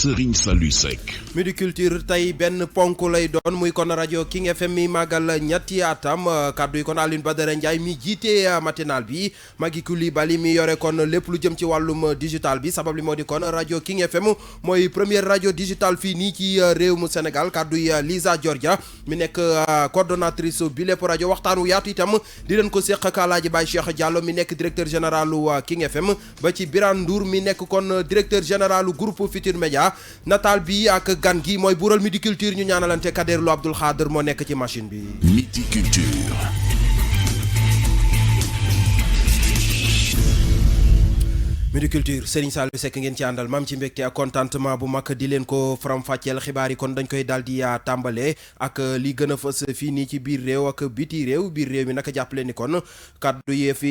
Serigne Saliou Seck. Midi Culture tey benn ponk lay doon muy kon rajo King FM mi màggal ñetti atam kaddu yi kon Alioune Badara Ndiaye mi jiite matinal bi Magui Coulibaly mi yore kon lépp lu jëm ci wàllum digital bi sabab li moo di kon rajo King FM mooy première rajo digital fii nii ci réew mu Sénégal kaddu yi Lisa Georgia mi nekk coordonnatrice bi lépp rajo waxtaanu yaatu itam di leen ko seq ak Alaaji Baye Cheikh Diallo mi nekk directeur général King FM ba ci Birane Ndour mi nekk kon directeur général groupe Futurs Médias nataal bi ak gan gi mooy buural Midi Culture ñu ñaanalante Kader Lo Abdoul Khader moo nekk ci machine bi. Midi Culture. Midi Culture Serigne Saliou Seck ngeen ci àndal maam ci mbégte ak contentement bu mag di leen ko faram-fàcceel xibaar yi kon dañ koy daal di tàmbalee ak li gën a fës fii nii ci biir réew ak biti réew biir réew mi naka jàppale ni kon kaddu yee fi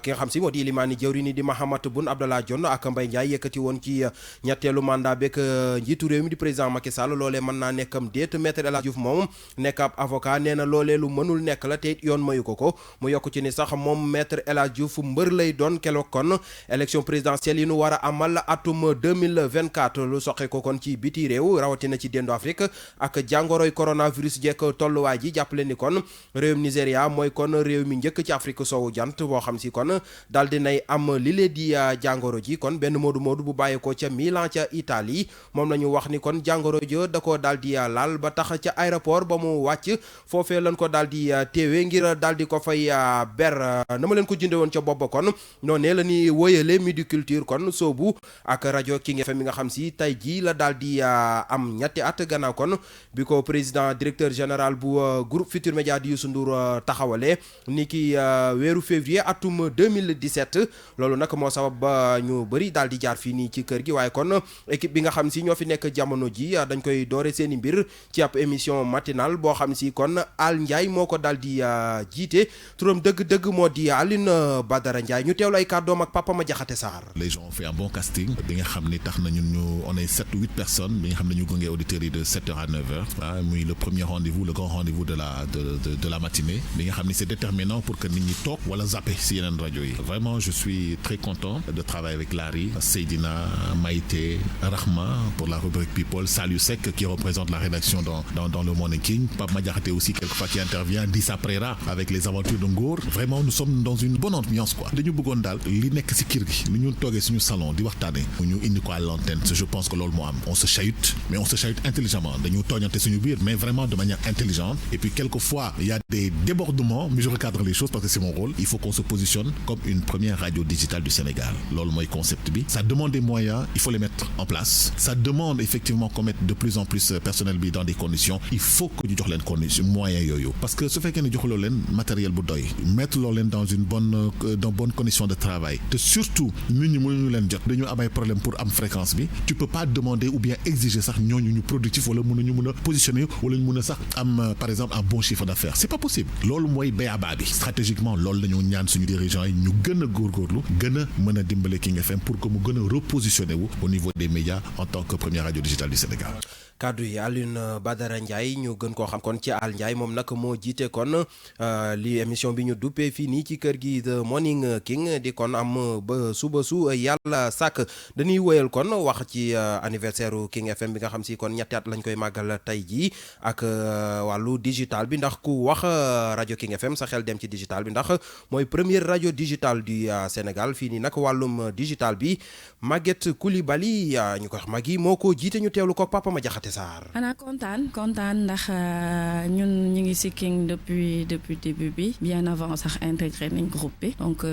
ki nga xam si moo di limaani jëwri ni di Mahammed Boun Abdallah Dionne ak Mbaye Ndiaye yëkkati woon ci ñetteelu mandat beeg njiitu réew mi di président Macky Sall loolee mën naa nekkam déet maître El Hadji Diouf moom nekk ab avocat nee na loolee lu mënul nekk la te it yoon mayu ko mu yokk ci ni sax moom maître El Hadji Diouf mbër lay doon keroog kon élection présidentielle yi nu war a amal atum 2024 lu soxe ko kon ci biti réew rawatina ci dendu Afrique ak jàngoroy coronavirus jekk tolluwaay ji jàppale ni kon réewum Nigéria mooy kon réew mi njëkk ci Afrique sowu jant boo xam si kon daal dinay am li lee di jàngoro ji kon benn moodu bu bàyyeekoo ca Milan ca Italie moom la ñu wax ni kon jàngoro jo da ko daal di laal ba tax ca aéroport ba mu wàcc foofee lañ ko daal di téewe ngir daal di ko fay ber na ma leen ko jënde woon ca bopp kon noonee la ni wóyale Midi Culture kon soobu ak rajo King FM mi nga xam si tey jii la daal di am ñetti at gannaaw kon bi ko président directeur général bu groupe Futurs Médias di Youssou Ndour taxawale ni ki weeru février atum 2017 loolu nag moo sabab ba ñu bëri daal di jaar fii nii ci kër gi waaye kon équipe bi nga xam si ñoo fi nekk jamono ji dañ koy doore seen i mbir ci ab émission matinale boo xam si kon Al Ndiaye moo ko daal di jiite turam dëgg-dëgg moo di Alioune Badara Ndiaye ñu teewlu ay kàddoom ak Papa Madiakhate Sarr. Les gens ont fait un bon casting bi nga xam ni tax na ñun ñu on est 7 ou 8 personnes bi nga xam ne ñu gunge auditeurs yi de 7h à 9h muy le premier rendez-vous le grand rendez-vous de la matinée bi nga xam ni c'est déterminant pour que nit ñi toog wala zappé si yeneen rajo yi vraiment je suis très content de travailler avec Larry, Seydina, Maïté, Rahma pour la rubrique People, Saliou Seck qui représente la rédaction dans le Morning King, Pape Madiakhate aussi quelquefois qui intervient, Dissa Prera avec les aventures de Ngor. Vraiment nous sommes dans une bonne ambiance quoi. Dañu bëggoon daal li nekk si kër gi ni ñu toogee suñu salon di waxtaane ñu indi ko à l'antenne. Je pense que loolu moo am on se chahute mais on se chahute intelligemment dañu tooñante suñu biir mais vraiment de manière intelligente et puis quelquefois il y a des débordements mais je recadre les choses parce que c'est mon rôle. Il faut qu'on se positionne comme une première radio digitale du Sénégal. Loolu mooy concept bi. Ça demande des moyens, il faut les mettre en place. Ça demande effectivement qu'on mette de plus en plus personnel bi dans des conditions. Il faut que ñu jox leen conditions moyens yooyu parce que su fekkee ne joxuloo leen matériel bu doy mettre loo leen dans bonne condition de travail te surtout nit ñi mënuñu leen jot dañu am ay problème pour am fréquence bi tu peux pas demander ou bien exiger sax ñooñu ñu productif wala mënuñu mën a positionner wala ñu mën a sax am par exemple un bon chiffre d'affaires c'est pas possible loolu mooy béyabaa bi stratégiquement loolu la ñu ñaan suñu dirigeants yi ñu gën a góorgóorlu gën a mën a dimbale King FM pour que mu gën a repositionner wu au niveau des médias en tant que première radio digitale du Sénégal. kaddu yi Alioune Badara Ndiaye ñu gën koo xam kon ci Al Ndiaye moom nag moo jiite kon li émission bi ñu duppee fii nii ci kër gi The Morning King di kon am ba suba su yàlla sàkk dañuy wëyal kon wax ci anniversaire King FM bi nga xam si kon ñetti at lañ koy màggal tey jii ak wàllu digital bi ndax ku wax rajo King FM sa xel dem ci digital bi ndax mooy première rajo digitale du Sénégal fii nii nag wàllum digital bi Maguette Coulibaly ñu ko wax Magui moo ko jiite ñu teewlu ko Papa Madiakhate Sarr. xanaa kontaan ndax ñun ñu ngi si King depuis début bi bien avant sax intégré nañ groupe bi donc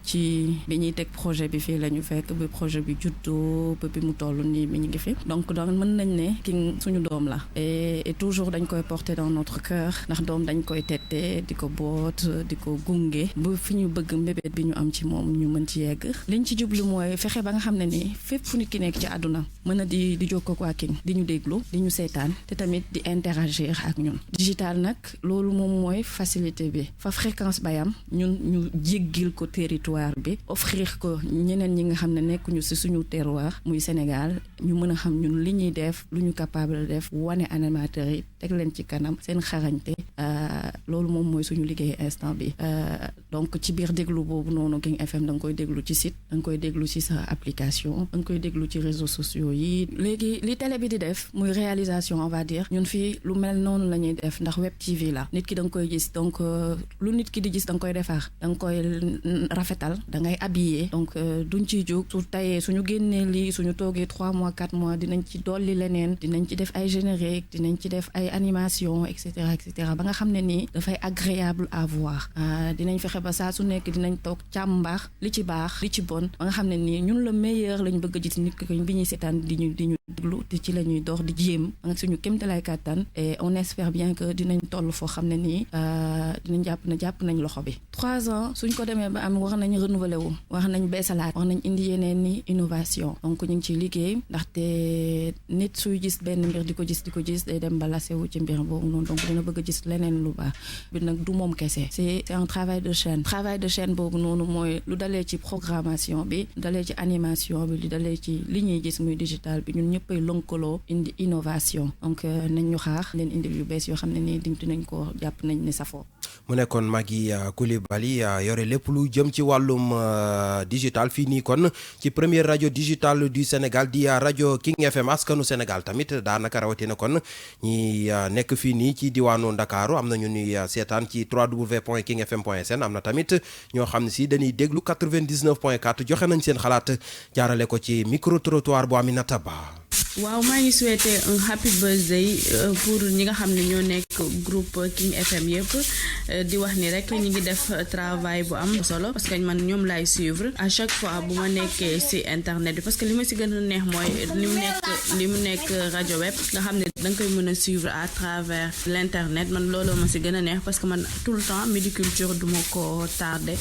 ci bi ñuy teg projet bi fii la ñu fekk bi projet bi juddoo ba bi mu toll nii mi ñu ngi fi donc mën nañ ne King suñu doom la et toujours dañ koy porter dans notre cœur ndax doom dañ koy tette di ko boot di ko gunge ba fi ñu bëgg mbébét bi ñu am ci moom ñu mën ci yegg liñ ci jublu mooy fexe ba nga xam ne ni fépp fu nit ki nekk ci àdduna mën a di jokkoo ak waa King di ñu déglu di ñu seetaan te tamit di interagir ak ñun digital nag loolu moom mooy facilité bi fa fréquence bayam ñun ñu jéggil ko territoire bi offrir ko ñeneen ñi nga xam ne nekkuñu ci suñu terroir muy Sénégal ñu mën a xam ñun li ñuy def lu ñu capable def wane animateurs yi teg leen ci kanam seen xarañte loolu moom mooy suñu liggéey instant bi donc ci biir déglu boobu noonu King FM da nga koy déglu ci site da nga koy déglu ci sa application da nga koy déglu ci réseaux sociaux yi léegi li télé bi di def muy réalisation on va dire ñun fii lu mel noonu la ñuy def ndax web TV la nit ki da nga koy gis donc lu nit ki di gis da nga koy defar da nga koy rafetal da ngay habillé donc duñ ciy jóg su tayee suñu génnee lii suñu toogee 3 mois 4 mois dinañ ci dolli leneen dinañ ci def ay générique dinañ ci def ay animation et cetera ba nga xam ne nii dafay agréable à voir dinañ fexe ba saa su nekk dinañ toog càmbar li ci baax li ci bon ba nga xam ne nii ñun le meilleur lañ bëgg a gis nit ki bi ñuy seetaan di ñu déglu te ci la ñuy dox di jéem ak suñu kéemtalaay kàttan et on espère bien que dinañ toll foo xam ne nii dinañ jàpp nañ loxo bi 3 ans suñ ko demee ba am wax nañ renouveler wu wax nañ beesalaat wax nañ indi yeneen ni innovation donc ñu ngi ciy liggéey ndaxte nit suy gis benn mbir di ko gis day dem ba lasewu ci mbir boobu noonu donc dina bëgg a gis leneen lu baax bi nag du moom kese c'est un travail de chaîne boobu noonu mooy lu dalee ci programmation bi dalee ci animation bi lu dalee ci li ñuy gis muy digital bi ñun ñëppay lënkaloo indi innovation donc nañ ñu xaar leen indi yu bees yoo xam ne nii dinañ ko jàpp nañ ne safoo. mu nekkoon Maggy Coulibaly yore lépp lu jëm ci wàllum digital fii nii kon ci première rajo digitale du Sénégal di rajo King FM askanu Sénégal tamit daanaka rawatina kon ñi nekk fii nii ci diwaanu Ndakaaru am na ñu ñuy seetaan ci www.kingfm.sn am na tamit ñoo xam ne si dañuy déglu 99.4 joxe nañ seen xalaat jaarale ko ci micro trottoir bu Aminata Ba. waaw maa ngi souhaiter un happy birthday pour ñi nga xam ne ñoo nekk groupe King FM yëpp di wax ni rek ñu ngi def travail bu am solo parce que man ñoom laay suivre à chaque fois bu ma nekkee ci internet bi parce que li ma ci gën a neex mooy li mu nekk rajo web nga xam ne da nga koy mën a suivre à travers l'internet man looloo ma ci gën a neex parce que man tout le temps Midi Culture du ma ko tardé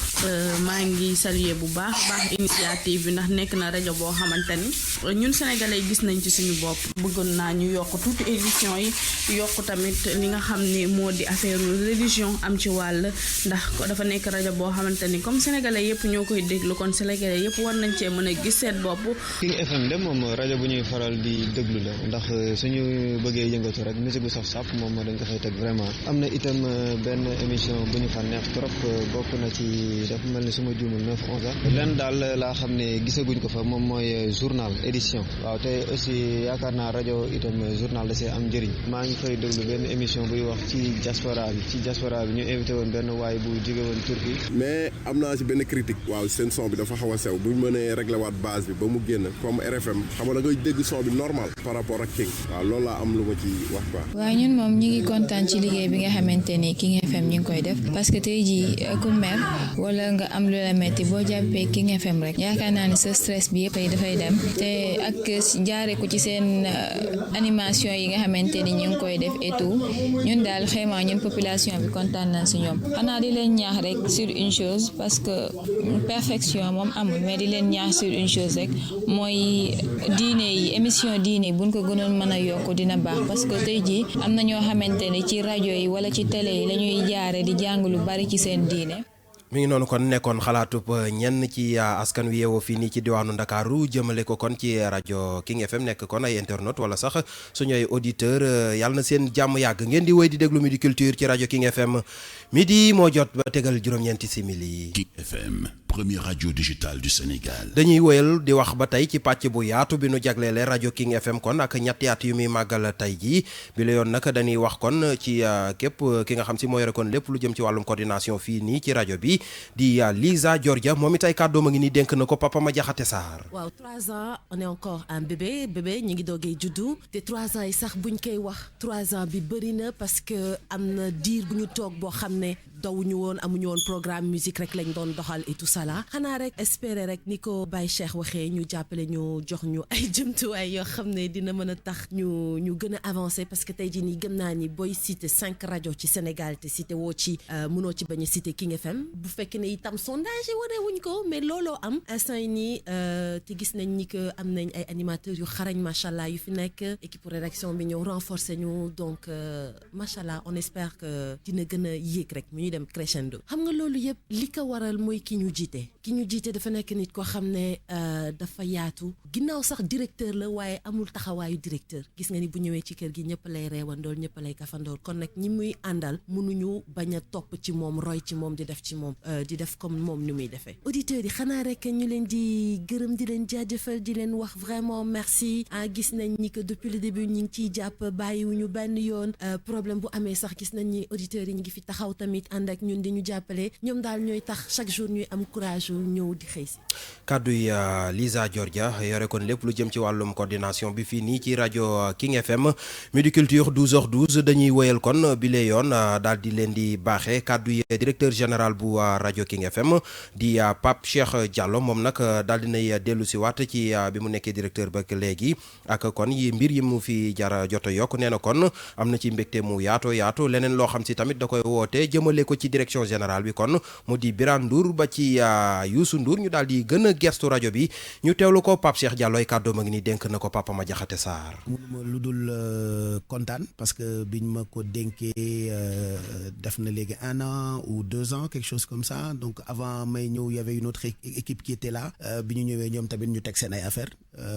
maa ngi saluer bu baax initiative bi ndax nekk na rajo boo xamante ni ñun sénégalais gis nañ ci suñu bopp bëggoon naa ñu yokk tuuti édition yi yokk tamit li nga xam ni moo di affaire religion am ci wàll ndax dafa nekk rajo boo xamante ni comme sénégalais yëpp ñoo koy déglu kon sénégalais yëpp war nañ cee mën a gis seen bopp. King FM de moom rajo bu ñuy faral di déglu la ndax suñu bëggee yëngatu rek musique bu saf-saf moom dañ ko fay teg vraiment am na itam benn émission bu ñu fa neex trop bokk na ci dafa mel ni suma juumul 9-11 len daal laa xam ne gisaguñ ko fa moom mooy journal édition waaw te aussi yaakaar naa rajo itam journal da see am njëriñ maa ngi fay déglu benn émission buy wax ci diaspora bi ñu invité woon benn waay bu jóge woon Turquie. mais am naa ci benn critique waaw seen son bi dafa xaw a sew bu ñu mënee réglé waat base bi ba mu génn comme RFM xam nga da ngay dégg son bi normal par rapport ak King waaw loolu laa am lu ma ci wax quoi. waaw ñun moom ñi ngi kontaan ci liggéey bi nga xamante ni King FM ñu ngi koy def parce que tey jii ku mer wala nga am lu la metti boo jàppee King FM rek yaakaar naa ne sa stress bi yëpp dafay dem te ak jaaree ko ci seen animation yi nga xamante ni ñu ngi koy def et tout ñun daal vraiment ñun population bi kontaan nañ si ñoom xanaa di leen ñaax rek sur une chose parce que perfection moom amul mais di leen ñaax sur une chose rek mooy diine yi émission diine buñ ko gënoon mën a yokk dina baax parce que tey jii am na ñoo xamante ni ci rajo yi wala ci télé yi la ñuy jaare di jàng lu bari ci seen diine. mi ngi noonu kon nekkoon xalaatub ñenn ci askan wi yeewoo fii nii ci diwaanu Ndakaaru jëmale ko kon ci rajo King FM nekk kon ay internautes wala sax suñu ay auditeurs yàlla na seen jàmm yàgg ngeen di wéy di déglu Midi Culture ci rajo King FM midi moo jot ba tegal juróom-ñeenti simili. King FM, première radio digitale du Sénégal. dañuy wéyal di wax ba tey ci pàcc bu yaatu bi nu jagleele rajo King FM kon ak ñetti at yu muy màggal tey jii bi la yoon nag dañuy wax kon ci képp ki nga xam si moo yore kon lépp lu jëm ci wàllum coordination fii nii ci rajo bi di Lisa Georgia moom it ay kàddoom a ngi nii dénk na ko Papa Madiakhate Sarr. waaw 3 ans on est encore un bébé ñu ngi doogee juddu te 3 ans yi sax buñ koy wax 3 ans bi bëri na parce que am na diir bu ñu toog boo xam ne dawuñu woon amuñu woon programme musique rek lañ doon doxal et tout ça là xanaa rek espérer rek ni ko Baye Cheikh waxee ñu jàppale ñu jox ñu ay jëmtuwaay yoo xam ne dina mën a tax ñu gën a avancer parce que tey jii nii gëm naa ni booy citer 5 rajo ci Sénégal te citer woo ci mënoo ci bañ a citer King FM bu fekkee ne itam sondage yi waree wuñ ko mais looloo am instant yi nii te gis nañ ni que am nañ ay animateurs yu xarañ macha allah yu fi nekk équipe rédaction bi ñëw renforcer ñu donc macha allah on espère que dina gën a yéeg rek ñu dem crescendo xam nga loolu yëpp li ko waral mooy ki ñu jiite ki ñu jiite dafa nekk nit koo xam ne dafa yaatu ginnaaw sax directeur la waaye amul taxawaayu directeur gis nga ni bu ñëwee ci kër gi ñëpp lay reewandool ñëpp lay kafandool kon nag ñi muy àndal mënuñu bañ a topp ci moom roy ci moom di def ci moom di def comme moom ni muy defee auditeurs yi xanaa rek ñu leen di gërëm di leen jaajëfal di leen wax vraiment merci gis nañ ni que depuis le début ñu ngi ciy jàpp bàyyiwuñu benn yoon problème bu amee sax gis nañ ni auditeurs yi ñu ngi fi taxaw tamit ànd ak ñun di ñu jàppale ñoom daal ñooy tax chaque jour ñuy am courage ñëw di xëy si. kàddu yi Lisa Georgia yore kon lépp lu jëm ci wàllum coordination bi fii nii ci rajo King FM Midi Culture 12h12 dañuy wëyal kon bi lee yoon daal di leen di baaxee kàddu yi directeur général bu rajo King FM di Pape Cheikh Diallo moom nag daal di nay dellu si waat ci bi mu nekkee directeur ba léegi ak kon yi mbir yi mu fi jara jot a yokk nee na kon am na ci mbégte mu yaatu leneen loo xam si tamit da koy woote jëmale ko ci direction générale bi kon mu di Birane Ndour ba ci Youssou Ndour ñu daal di gën a gestu rajo bi ñu teewlu ko Pape Cheikh Diallo ay kàddoom a ngi ni dénk na ko Papa Madiakhate Sarr. lu dul kontaan parce que biñ ma ko dénkee def na léegi 1 an ou 2 ans quelque chose comme ça donc avant may ñëw y avait une autre équipe qui était là bi ñu ñëwee ñoom tamit ñu teg seen ay affaires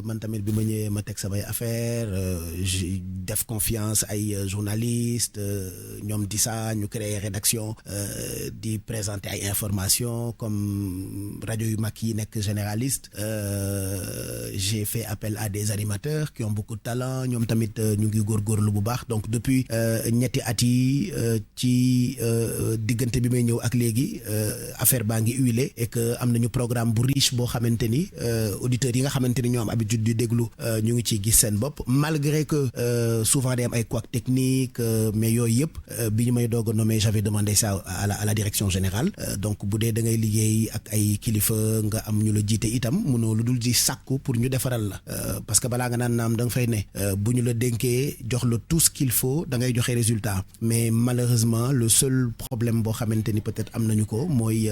man tamit bi ma ñëwee ma teg samay affaires def confiance ay journalistes ñoom di ça ñu créer rédaction di présenter ay informations comme rajo yu mag yi nekk généraliste j'ai fait appel à des animateurs qui ont beaucoup de talent ñoom tamit ñu ngi góorgóorlu bu baax donc depuis ñetti at yi ci diggante bi may ñëw ak léegi affaire baa ngi huilé et que am nañu programme bu riche boo xamante ni auditeurs yi nga xamante ni ñoo am habitude di déglu ñu ngi ciy gis seen bopp malgré que souvent day am ay couacs techniques mais yooyu yëpp bi ñu may doog a nommé j'avais demandé ça à la direction générale donc bu dee da ngay liggéey ak ay kilifa nga am ñu la jiite itam mënoo lu dul di sàkku pour ñu defaral la parce que balaa nga naan naam da nga fay ne bu ñu la dénkee jox la tout ce qu'il faut da ngay joxe résultat mais malheureusement le seul problème boo xamante ni peut-être am nañu ko mooy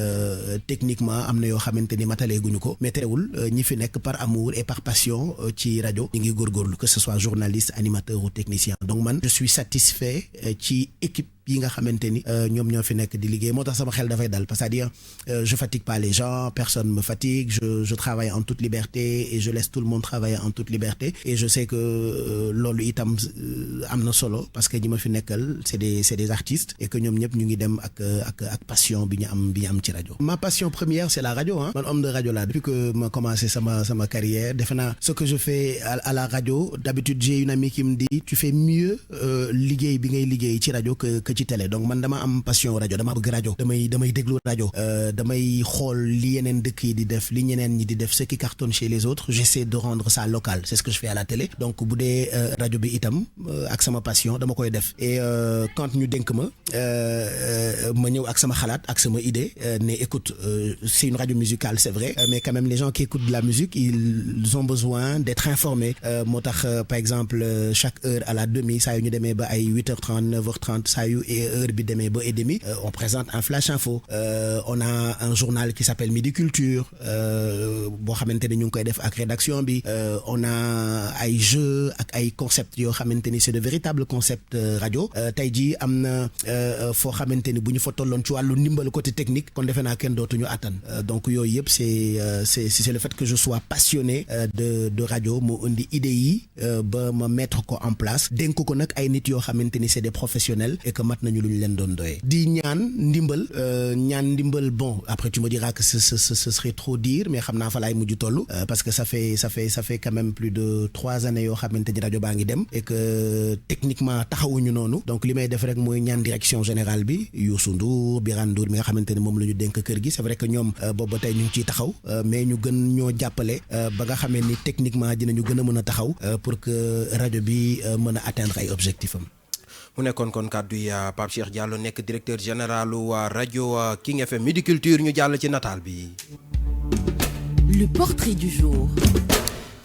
techniquement am na yoo xamante ni mataleeguñu ko mais terewul ñi fi nekk par amour et par passion ci rajo ñi ngi góorgóorlu que ce soit journaliste animateur ou technicien donc man je suis satisfait ci équipe yi nga xamante ni ñoom ñoo fi nekk di liggéey moo tax sama xel dafay dal c'est-à-dire je fatigue pas les gens personne me fatigue je travaille en toute liberté et je laisse tout le monde travailler en toute liberté et je sais que loolu itam am na solo parce que ñi ma fi nekkal c'est des artistes et que ñoom ñëpp ñu ngi dem ak passion bi ñu am ci rajo. Ma passion première c'est la radio man homme de radio là depuis que ma commencé sama carrière defe naa ce que je fais à la radio d'habitude j'ai une amie qui me dit tu fais mieux liggéey bi ngay liggéey ci rajo que ci télé donc man dama am passion rajo dama bëgg rajo damay déglu rajo damay xool li yeneen dëkk yi di def li ñeneen ñi di def ce qui cartonne chez les autres j'essaie de rendre ça local c'est ce que je fais à la télé donc bu dee rajo bi itam ak sama passion dama koy def et quand ñu dénk ma ñëw ak sama xalaat ak sama idée ne écoute c'est une radio musicale c'est vrai mais quand même les gens qui écoutent de la musique ils ont besoin d'être informés moo tax par exemple chaque heure à la demi saa yu ñu demee ba ay 8h30 9h30 saa yu heure bi demee ba et demi on présente un flash info on a un journal qui s'appelle Midi Culture boo xamante ni ñu ngi koy def ak rédaction bi on a ay jeux ak ay concepts yoo xamante ni c'est de véritables concepts radio tey jii am na foo xamante ni bu ñu fa tolloon ci wàllu ndimbal côté technique kon defe naa kenn dootuñu attan donc yooyu yëpp c'est le fait que je sois passionné de radio moo indi idée yi ba ma mettre ko en place dénk ko nag ay nit yoo xamante ni c'est des professionnels et que mat nañu lu ñu leen doon doyee di ñaan ndimbal bon après tu me diras que ce serait trop dire mais xam naa fa laay mujj toll parce que ça fait quand même plus de 3 années yoo xamante ni rajo baa ngi dem et que techniquement taxawuñu noonu donc li may def rek mooy ñaan direction générale bi Youssou Ndour Birane Ndour mi nga xamante ni moom la ñu dénk kër gi c'est vrai que ñoom boobu ba tey ñu ngi ciy taxaw mais ñu gën ñoo jàppale ba nga xamee ni techniquement dinañu gën a mën a taxaw pour que rajo bi mën a atteindre ay objectifs am. mu nekkoon kon kàddu yi Pape Cheikh Diallo nekk directeur général waa rajo King FM Midi Culture ñu jàll ci nataal bi. Le portrait du jour.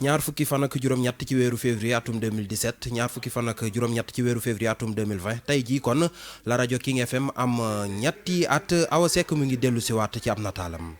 ñaar fukki fan ak juróom-ñett ci weeru février atum 2017 ñaar fukki fan ak juróom-ñett ci weeru février atum 2020 tey jii kon la rajo King FM am ñetti at Awa Seck mu ngi dellu si waat ci ab nataalam.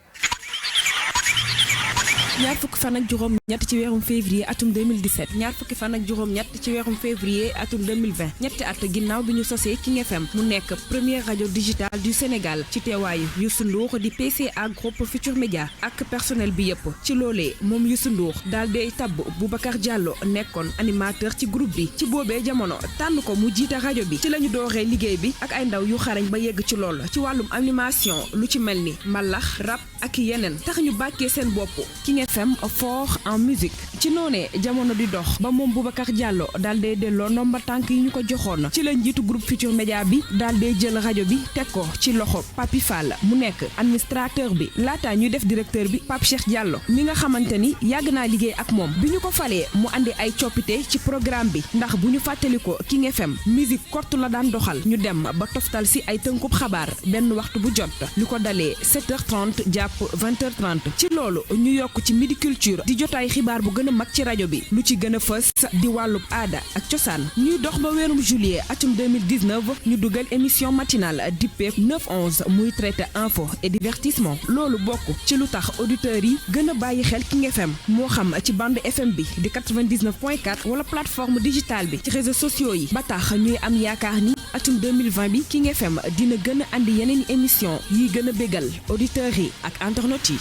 ñaar fukki fan ak juróom ñett ci weerum février atum 2017 ñaar fukki fan ak juróom ñett ci weerum février atum 2020 ñetti at ginnaaw bi ñu sosee King FM mu nekk première radio digitale du Sénégal ci teewaayu Youssou Ndour di PCA groupe Futur Média ak personnel bi yëpp ci loolee moom Youssou Ndour daal day tabb Boubacar Diallo nekkoon animateur ci groupe bi ci boobee jamono tànn ko mu jiite rajo bi ci lañu dooree liggéey bi ak ay ndaw yu xarañ ba yegg ci lool ci wàllum animation lu ci mel ni mbalax rap ak yeneen tax ñu bàkkee seen bopp King FM fort en musique ci noonee jamono di dox ba moom Boubacar Diallo daal dee delloo ndomba tànk yi ñu ko joxoon ci la njiitu groupe Futur Média bi daal dee jël rajo bi teg ko ci loxo Papi Fall mu nekk administrateur bi laataa ñuy def directeur bi Pape Cheikh Diallo mi nga xamante ni yàgg naa liggéey ak moom bi ñu ko falee mu andi ay coppite ci programme bi ndax bu ñu fàttali ko King FM musique kott la daan doxal ñu dem ba toftal si ay tënkub xabaar benn waxtu bu jot li ko dalee 7h30 jàpp 20h30 ci loolu ñu yokk ci midi culture di jotaay xibaar bu gën a mag ci rajo bi lu ci gën a fës di wàllub aada ak cosaan ñuy dox ba weerum juillet atum 2019 ñu dugal émission matinale dippee 9-11 muy traité info et divertissement loolu bokk ci lu tax auditeurs yi gën a bàyyi xel King FM moo xam ci bande FM bi di 99.4 wala plateforme digitale bi ci réseaux sociaux yi ba tax ñuy am yaakaar ni atum 2020 bi King FM dina gën a andi yeneen émission yiy gën a bégal auditeurs yi ak internautes yi.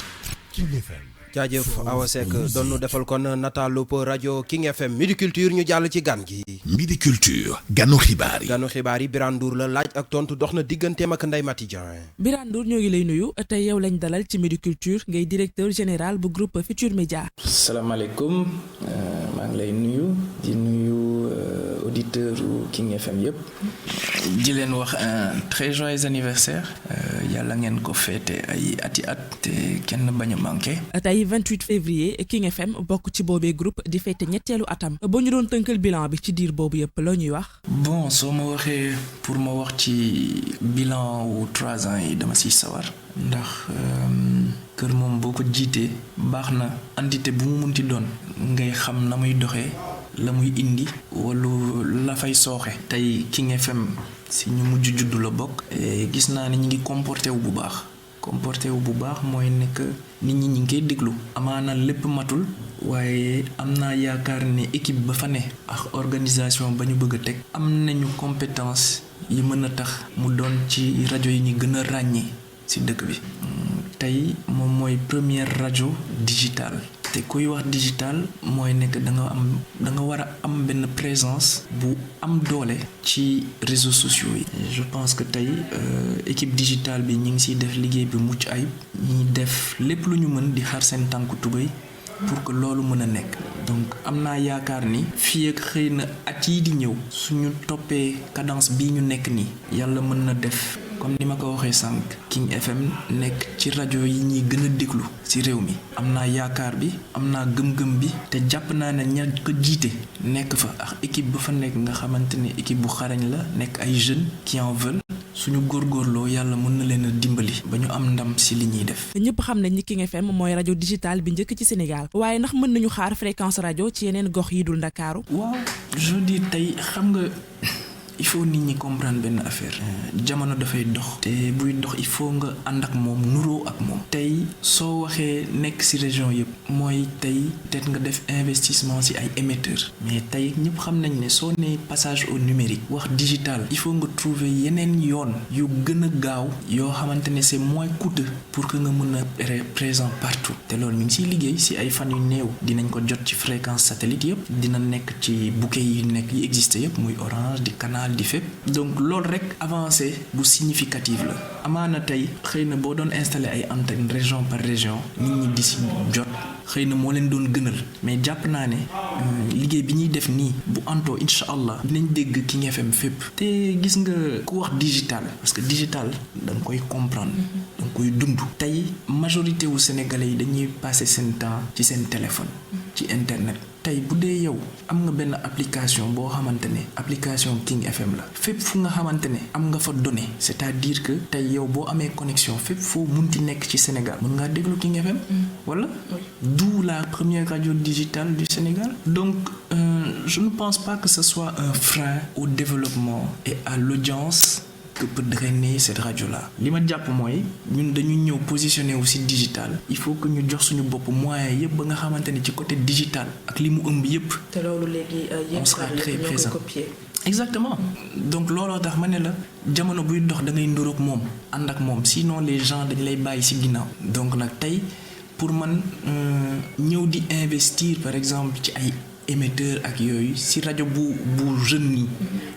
King FM. jaajëf Awa Seck doon nu defal kon nataalu rajo King FM Midi Culture ñu jàll ci gan gi. Midi Culture ganu xibaar yi. ganu xibaar yi Birane Ndour la laaj ak tontu dox na digganteem ak Ndeye Mati Dieng. Birane Ndour ñoo ngi lay nuyu tey yow lañ dalal ci Midi Culture ngay directeur général bu groupe Futur Média. salaamaaleykum maa ngi lay nuyu di nuyu auditeur King FM yëpp di leen wax un très joyeux anniversaire yàlla ngeen ko féete ay ati at te kenn bañ a manqué. tey 28 février King FM bokk ci boobee groupe di féete ñetteelu atam boo ñu doon tënkal bilan bi ci diir boobu yëpp loo ñuy wax. bon soo ma waxee pour ma wax ci bilan wu 3 ans yi dama siy sawar ndax kër moom boo ko jiitee baax na entité bu mu munti doon ngay xam na muy doxee la muy indi wala la fay sooxe. tey King FM si ñu mujj juddu la bokk. gis naa ne ñu ngi comporté wu bu baax mooy nekk nit ñi ñu ngi koy déglu. amaana lépp matul waaye am naa yaakaar ne équipe ba fa ne ak organisation ba ñu bëgg a teg am nañu compétence yi mën a tax mu doon ci rajo yi ñu gën a ràññee ci dëkk bi. tey moom mooy première rajo digitale te kuy wax digital mooy nekk da nga war a am benn présence bu am doole ci réseaux sociaux yi. je pense que tey équipe digitale bi ñi ngi ciy def liggéey bi mucc ayib ñi def lépp lu ñu mën di xar seen tànku tubéy pour que loolu mën a nekk. donc am naa yaakaar ni fii ak xëy na at yii di ñëw suñu toppee cadence bii ñu nekk nii yàlla mën na def comme ni ma ko waxee sànq King FM nekk ci rajo yi ñuy gën a déglu ci réew mi. am naa yaakaar bi am naa gëm-gëm bi te jàpp naa ne ña ko jiite nekk fa ak équipe ba fa nekk nga xamante ne équipe bu xarañ la nekk ay jeunes qui en veulent suñu góorgóorloo yàlla mën na leen a dimbali ba ñu am ndam ci li ñuy def. ñëpp xam nañ ni King FM mooy rajo digital bi njëkk ci Sénégal waaye ndax mën nañu xaar fréquence rajo ci yeneen gox yi dul Ndakaaru. waaw je dis tey xam nga. il faut nit ñi comprendre benn affaire jamono dafay dox te buy dox il faut nga ànd ak moom nuroo ak moom. tey soo waxee nekk ci région yëpp mooy tey peut-être nga def investissement ci ay émetteurs mais tey ñëpp xam nañ ne soo nee passage au numérique wax digital il faut nga trouver yeneen yoon yu gën a gaaw yoo xamante ne c'est moins coûteux pour que nga mën a présent partout te loolu mi ngi ciy liggéey ci ay fan yu néew dinañ ko jot ci fréquence satellite yëpp dina nekk ci bouquet yi nekk yi existé yëpp muy Orange di Canal di fépp donc loolu rek avancée bu significative la amaana tey xëy na boo doon installé ay antenne région par région nit ñi di si jot xëy na moo leen doon gënal mais jàpp naa ne liggéey bi ñuy def nii bu antoo incha allah dinañ dégg King FM fépp te gis nga ku wax digital parce que digital da nga koy comprendre da nga koy dund tey majorité wu sénégalais yi dañuy passer seen temps ci seen téléphone ci internet tey bu dee yow am nga benn application boo xamante ne application King FM la fépp fu nga xamante ne am nga fa données c'est-à-dire que tey yow boo amee connexion fépp foo munti nekk ci Sénégal mën ngaa déglu King FM wala d'où la première radio digitale du Sénégal donc je ne pense pas que ce soit un frein au développement et à l'audience que peut drainer cette radio-là. li ma jàpp mooy ñun dañu ñëw positionné aussi digital il faut que ñu jox suñu bopp moyen yëpp ba nga xamante ne ci côté digital ak li mu ëmb yëpp. te loolu léegi on sera très ñoo présent. ko copier. Exactement donc looloo tax ma ne la jamono buy dox da ngay nduroog moom ànd ak moom sinon les gens dañ lay bàyyi ci ginnaaw donc nag tey pour man ñëw di investir par exemple ci ay émetteur ak yooyu ci rajo bu jeune nii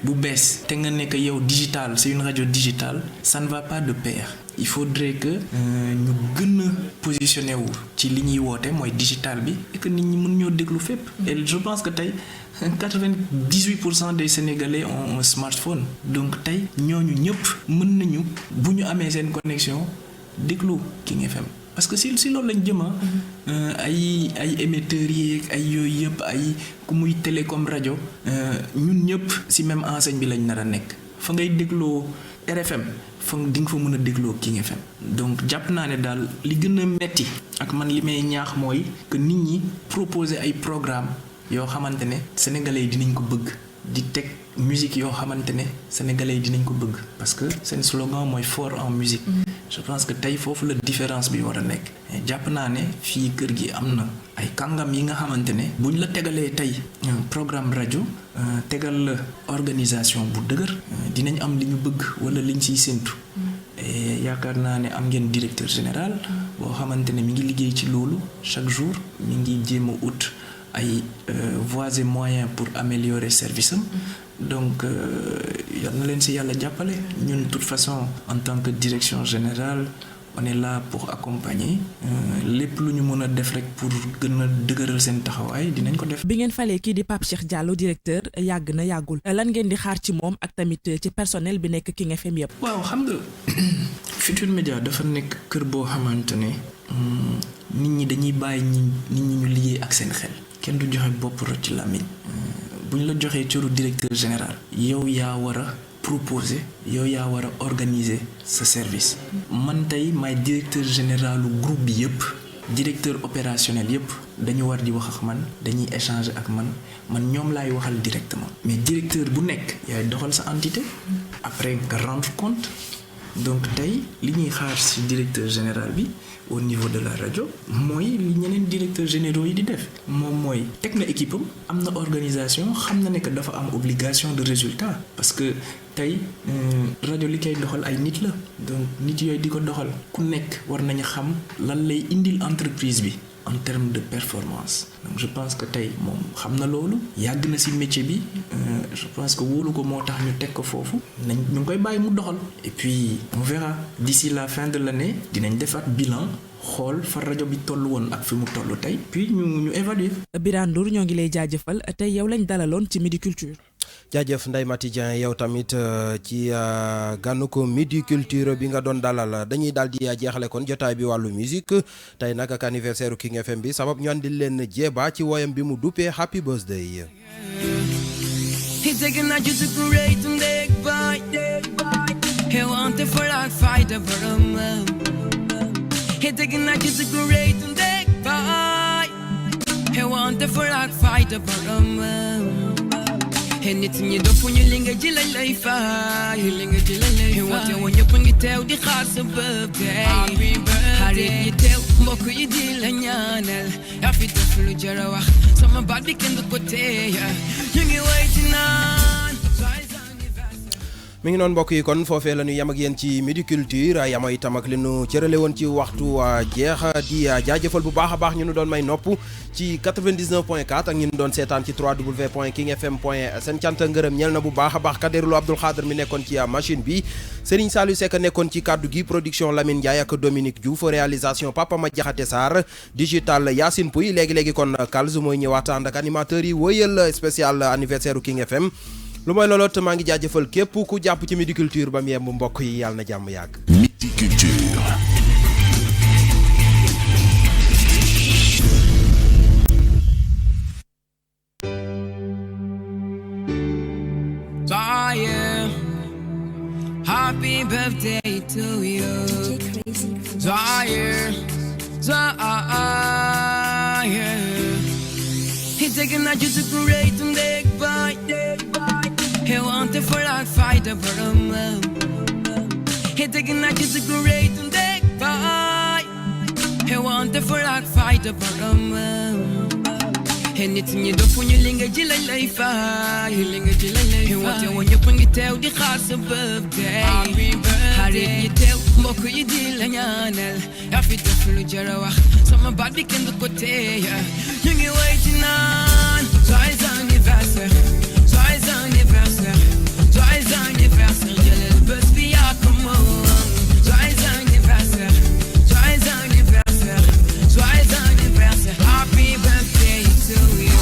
bu bees te nga nekk yow digital c'est une radio digitale ça ne va pas de pair il faudrait que ñu gën a positionné wu ci li ñuy woote mooy digital bi et que nit ñi mën ñoo déglu fépp et je pense que tey 98% des Sénégalais ont un smartphone donc tey ñooñu ñëpp mën nañu bu ñu amee seen connexion déglu King FM parce que si loolu lañ jëma ay émetteurs yi ay yooyu yëpp ay ku muy télé comme rajo ñun ñëpp ci même enseigne bi lañ nar a nekk fa ngay dégloo RFM fa di nga fa mën a dégloo King FM donc jàpp naa ne daal li gën a metti ak man li may ñaax mooy que nit ñi proposer ay programme yoo xamante ne sénégalais yi dinañ ko bëgg di teg musique yoo xamante ne sénégalais yi dinañ ko bëgg parce que seen slogan mooy fort en musique je pense que tey foofu la différence bi war a nekk jàpp naa ne fii kër gi am na ay kàngam yi nga xamante ne buñ la tegalee tey programme rajo tegal la organisation bu dëgër dinañ am li ñu bëgg wala liñ ciy séntu yaakaar naa ne am ngeen directeur général boo xamante ne mi ngi liggéey ci loolu chaque jour mi ngi jéem a ut ay voies et moyens pour améliorer service am donc yal na leen ci yàlla jàppale ñun de toute façon en tant que direction générale on est là pour accompagner lépp lu ñu mën a def rek pour gën a dëgëral seen taxawaay dinañ ko def. bi ngeen falee kii di Pape Cheikh Diallo directeur yàgg na yàggul lan ngeen di xaar ci moom ak tamit ci personnel bi nekk King FM yëpp. waaw xam nga Futurs Médias dafa nekk kër boo xamante ne nit ñi dañuy bàyyi nit ñi ñu liggéey ak seen xel. kenn du joxe bopp rek ci làmmiñ bu ñu la joxee cëru directeur général yow yaa war a proposer yow yaa war a organiser sa service man tey maay directeur généralu groupe bi yëpp directeur opérationnel yëpp dañu war di wax ak man dañuy échanger ak man ñoom laay waxal directement mais directeur bu nekk yaay doxal sa entité après nga rendre compte donc tey li ñuy xaar ci directeur général bi au niveau de la rajo mooy li ñeneen directeurs généraux yi di def moom mooy teg na équipe am na organisation xam na ne que dafa am obligation de résultat parce que tey rajo li koy doxal ay nit la donc nit yooyu di ko doxal ku nekk war nañu xam lan lay indil entreprise bi en termes de performance donc je pense que tey moom xam na loolu yàgg na ci métier bi je pense que wóolu ko moo tax ñu teg ko foofu ñu ngi koy bàyyi mu doxal et puis on verra d'ici la fin de l'année dinañ defaat bilan xool fa rajo bi toll woon ak fi mu toll tey puis ñu évaluer. Birane Ndour ñoo ngi lay jaajëfal tey yow lañ dalaloon ci Midi Culture. jaajëf Ndeye Maty Dieng yow tamit ci gànnu ko Midi Culture bi nga doon dalal dañuy daal di jeexale kon jotaay bi wàllu musique tey nag ak anniversaire King FM bi sabab ñu andil leen jeeba ci woyam bi mu duppee Happy Birthday. Hey, nit ñi dopp ñu li nga ji lañ lay fay li nga ji lañ lay fay woote woon ñëpp ngi teew di xaar sa birthday xarit yi teew mbokk yi di la ñaanal yaa fi def lu jar a wax sama baat bi kenn du ko téye ñu ngi way ci naan mi ngi noonu mbokk yi kon foofee la ñu yam ak yéen ci Midi Culture yama itam ak li nu cërale woon ci waxtu jeex di jaajëfal bu baax a baax ñu nu doon may nopp ci 99.4 ak ñu nu doon seetaan ci www.kingfm.sn seen cant ngërëm ñel na bu baax a baax Kaderulu Abdoul Khadr mi nekkoon ci machine bi Serigne Saliou Seck nekkoon ci kaddu gi production Lamine Ndiaye ak Dominique Diouf réalisation Papa Ma Diakhaté Sarr digital Yacine Pouy léegi-léegi kon Kalz mooy ñëwaat ànd ak animateurs yi wëyal spécial anniversaire King FM lu mooy looloot maa ngi jaajëfal képp ku jàpp ci Midi Culture ba mu yemb mbokk yi yàlla na jàmm yàgg. Midi Culture. Happy birthday to you. Zaire. He's taking that you to great and big bite. He wanted for like fight for a man. He taking a kiss a great and they fight. He want the for a fight a program. He nits in your door for your linger jilly fire. He linger jilly. He want you when you bring it out the house of birthday. Happy birthday. You tell Moko you deal and yanel. Happy to follow Jarawa. Some bad we can look at you. You're waiting on. Joy's anniversary. Joy's anniversary. Joy's anniversary. Your little birthday, come on. Joy's anniversary. Joy's anniversary. Joy's anniversary. Happy birthday to you.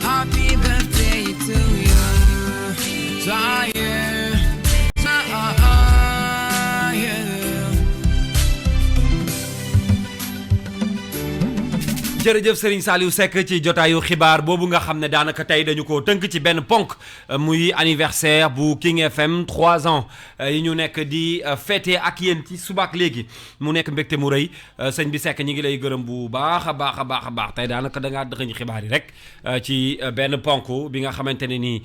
Happy birthday to you. jërëjëf Serigne Saliou Seck ci jotaayu xibaar boobu nga xam ne daanaka tey dañu ko tënk ci benn ponk muy anniversaire bu King FM 3 ans yi ñu nekk di fêter ak yéen ci subaak léegi mu nekk mbégte mu rëy sëñ bi Seck ñi ngi lay gërëm bu baax a baax tey daanaka da ngaa dëxëñ xibaar yi rek ci benn ponk bi nga xamante ne nii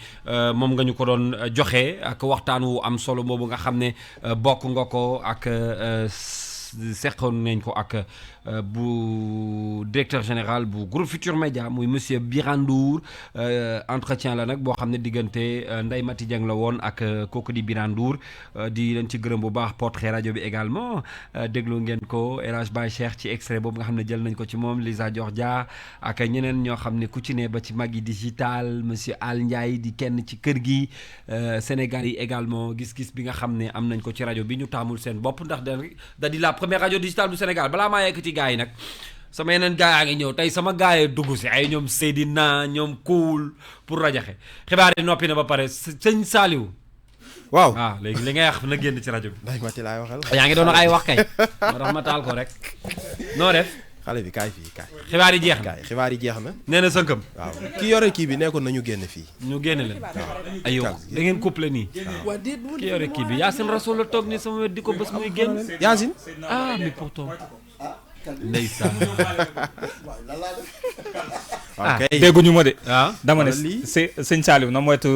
moom nga ñu ko doon joxe ak waxtaan wu am solo boobu nga xam ne bokk nga ko ak seqoon nañ ko ak bu directeur général bu groupe Futur Média muy monsieur Birandour entretien la nag boo xam ne diggante Ndeye Mati Dieng la woon ak kooku di Birandour di leen ci gërëm bu baax portrait rajo bi également déglu ngeen ko El Hadj Baye Cheikh ci extrait boobu nga xam ne jël nañ ko ci moom Lisa Diordia ak ñeneen ñoo xam ne ku ci ne ba ci Magui Digital monsieur Al Ndiaye di kenn ci kër gi Sénégal yi également gis-gis bi nga xam ne am nañ ko ci rajo bi ñu taamul seen bopp ndax da di la première radio digitale du Sénégal balaa maa yegg ci gaa yi nag sama yeneen gaa yaa ngi ñëw tey sama gaa yi dugg si ay ñoom Seydina ñoom Koul pour rajaxe xibaar yi noppi na ba pare sëñ Saliou waaw léegi li ngay wax na génn ci rajo bi day mati laay waxal yaa ngi doon ay wax kay moo tax ma taal ko rek noo def xale bi kaay fii kaay xibaar yi jeex na xibaar yi jeex na nee na sënkam waaw ki yore kii bi nekkoon nañu génn fii ñu génne leen ayo da ngeen couple nii ki yore kii bi Yacine Rasoul la toog ni sama wet di ko bés muy génn Yacine mais pourtant ndeysaan dégguñu ma de dama ne sëñ Saliou na moytu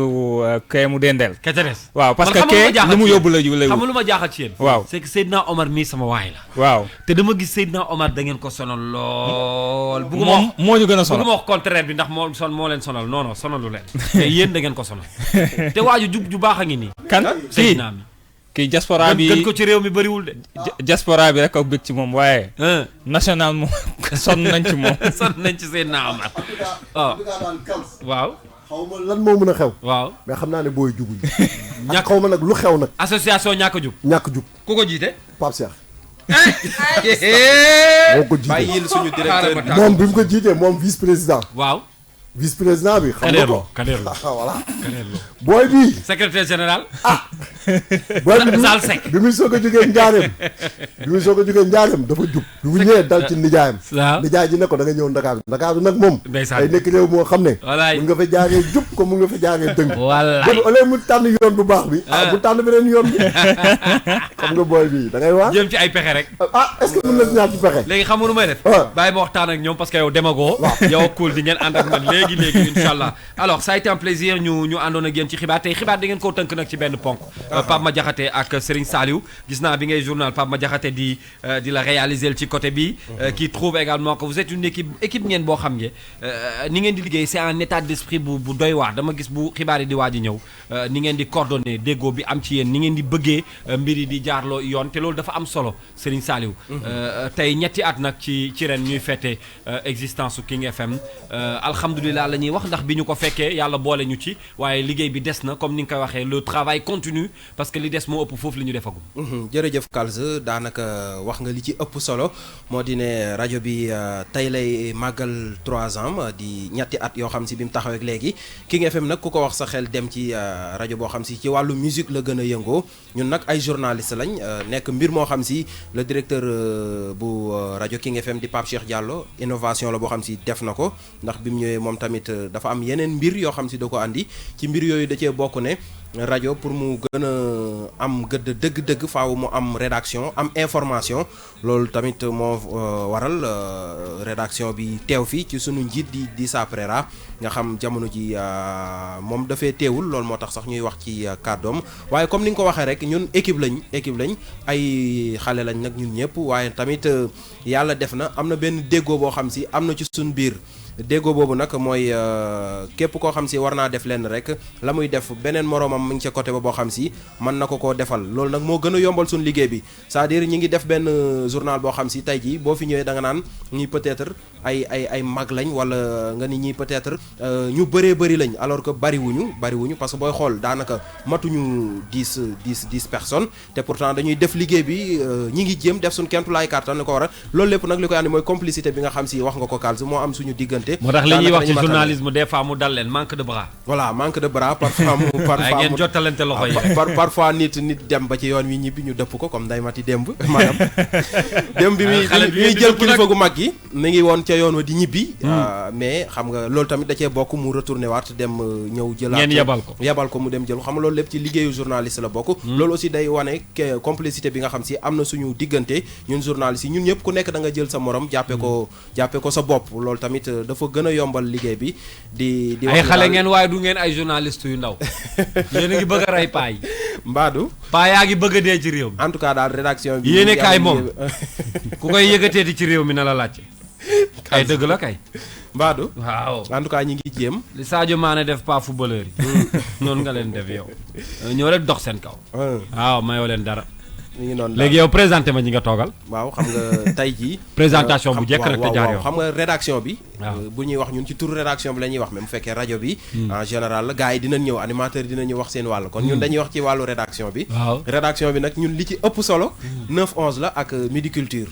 kee mu dendeel waaw parce que kee lu mu yóbbu la xam lu ma jaaxal ci yéen waaw c'est que Seydina Omar mii sama waay la waaw te dama gis Seydina Omar da ngeen ko sonal lool moom moo ñu gën a sonal bëgguma wax contraire bi ndax moo leen sonal non non sonalu leen mais yéen da ngeen ko sonal te waaju jub ju baax a ngi nii kan Seydina mi kii diaspora bi gën ko ci réew mi bëriwul de diaspora bi rek ak bëgg ci moom waaye national moom sonn nañ ci moom sonn nañ ci Seydina Omar waaw xaw ma lan moo mën a xew waaw mais xam naa ne booy juguñ ñàkk xaw ma nag lu xew nag association ñàkk jug ku ko jiite Pape Cheikh moo ko jiite bàyyil suñu directeur moom bi mu ko jiitee moom vice président waaw vice président bi xam nga ko Kaderlo voilà booy bi secrétaire général booy bi bi muy soog a jógee njaareem dafa jub bi mu ñëwee dal ci nijaayam nijaay ji ne ko da nga ñëw Ndakaaru nag moom ay nekk réew moo xam ne mun nga fa jaaree jub ko mun nga fa jaaree dëng bon au lieu mu tànn yoon bu baax bi mu tànn beneen yoon bi xam nga booy bi da ngay wax jëm ci ay pexe rek est-ce que mën na ñaar ci pexe léegi xam nga nu may def bàyyi ma waxtaan ak ñoom parce que yow demagoo yow Koul di ngeen ànd ak man léegi inchallah alors ça a été un plaisir ñu àndoon ak yéen ci xibaar tey xibaar da ngeen koo tënk nag ci benn ponk Pape Madiakhaté ak Serigne Saliou gis naa bi ngay journal Pape Madiakhaté di la réaliser ci côté bi qui trouve également que vous êtes une équipe ngeen boo xam ngeen ni ngeen di liggéey c'est un état d'esprit bu doy waar dama gis bu xibaar yi di waaj a ñëw ni ngeen di coordonner déggoo bi am ci yéen ni ngeen di bëggee mbir yi di jaarloo yoon te loolu dafa am solo Serigne Saliou tey ñetti at nag ci ren ñuy fêter existence su King FM alhamdulilah la ñuy wax ndax bi ñu ko fekkee yàlla boole ñu ci waaye liggéey bi des na comme ni nga koy waxee le travail continue parce que li des moo ëpp foofu li ñu defagum. jërëjëf Kalz daanaka wax nga li ci ëpp solo moo di ne rajo bi tey lay màggal 3 ans di ñetti at yoo xam si bi mu taxawee ak léegi King FM nag ku ko wax sa xel dem ci rajo boo xam si ci wàllu musique la gën a yëngoo ñun nag ay journaliste lañ nekk mbir moo xam si le directeur bu rajo King FM di Pape Cheikh Diallo innovation la boo xam si def na ko ndax bi mu ñëwee moom tamit dafa am yeneen mbir yoo xam si da ko andi ci mbir yooyu da cee bokk ne rajo pour mu gën a am gëdd dëgg-dëgg faaw mu am rédaction am information loolu tamit moo waral rédaction bi teew fi ci sunu njiit di Sa Préra nga xam jamono ji moom dafay teewul loolu moo tax sax ñuy wax ci kàddoom waaye comme ni nga ko waxee rek ñun équipe lañ ay xale lañ nag ñun ñëpp waaye tamit yàlla def na am na benn déggoo boo xam si am na ci suñu biir déggoo boobu nag mooy képp koo xam si war naa def lenn rek la muy def beneen moroomam mu ngi ca côté ba boo xam si mën na ko koo defal loolu nag moo gën a yombal suñu liggéey bi c'est-à-dire ñi ngi def benn journal boo xam si tey jii boo fi ñëwee da nga naan ñi peut-être ay mag lañ wala nga ni ñi peut-être ñu bëree bëri lañ alors que bariwuñu parce que booy xool daanaka matuñu 10 personnes te pourtant dañuy def liggéey bi ñi ngi jéem def suñu kentulaay kàttan li ko war a loolu lépp nag li koy andi mooy complicité bi nga xam si wax nga ko Kalz moo am suñu diggante. moo tax li ñuy wax ci journalisme des fois mu dal leen manque de bras. voilà manque de bras parfois mu ngeen jottalante loxo yi parfois nit dem ba ci yoon wi ñibbi ñu dëpp ko comme Ndeye Mati démb maanaam démb bi muy jël kilifa gu mag gi mi ngi woon ca yoon wa di ñibbi mais xam nga loolu tamit da cee bokk mu retourné waat dem ñëw jëlaat ngeen yebal ko mu dem jël xam nga loolu lépp ci liggéeyu journaliste la bokk loolu aussi day wane complicité bi nga xam si am na suñu diggante ñun journaliste yi ñun ñëpp ku nekk da nga jël sa morom jàppe ko sa bopp loolu tamit dafa gën a yombal liggéey bi di ay xale ngeen waaye du ngeen ay journaliste yu ndaw yéen a ngi bëgg a rey paa yi mbaadu paa yaa ngi bëgg a dee ci réew mi en tout cas daal rédaction bi yéene kaay moom ku koy yëgateeti ci réew mi na la laajte kay dëgg la kay mbaadu waaw en tout cas ñi ngi jéem li Sadio Mané def pas footballeur yi noonu nga leen def yow ñëw rek dox seen kaw waaw mayoo leen dara mi ngi noonu léegi yow présenté ma ñi nga toogal waaw xam nga tey jii présentation bu jekk rek te jaar yoon xam nga rédaction bi bu ñuy wax ñun ci turu rédaction bi la ñuy wax même bu fekkee rajo bi en général la gars yi dinañ ñëw animateur dinañ ñëw wax seen wàll kon ñun dañuy wax ci wàllu rédaction bi rédaction bi nag ñun li ci ëpp solo 9-11 la ak Midi Culture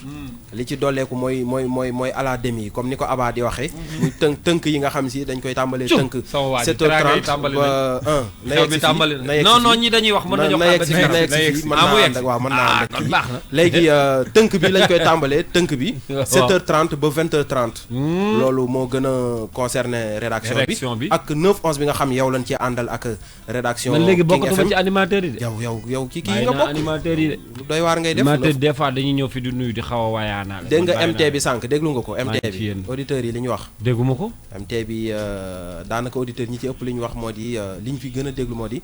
li ci dolleeku mooy à la demi comme ni ko Aba di waxee muy tënk yi nga xam si dañ koy tàmbalee tënk 7h30 ba 1 non ñi dañuy wax mën nañu baax na léegi tënk bi lañ koy tàmbalee tënk bi 7h30 ba 20h30 loolu moo gën a concerné rédaction bi ak 9-11 bi nga xam yow lañ ci àndal ak rédaction man léegi bokkatuma ci animateur yi de yow ci kii nga bokk animateur yi de doy waar ngay def animateur des fois dañuy ñëw fi di nuyu di xaw a waayaanaale dégg nga MT bi sànq déglu nga ko MT bi auditeurs yi li ñu wax dégguma ko MT bi daanaka auditeurs ñi ci ëpp li ñu wax moo di li ñu fi gën a déglu moo di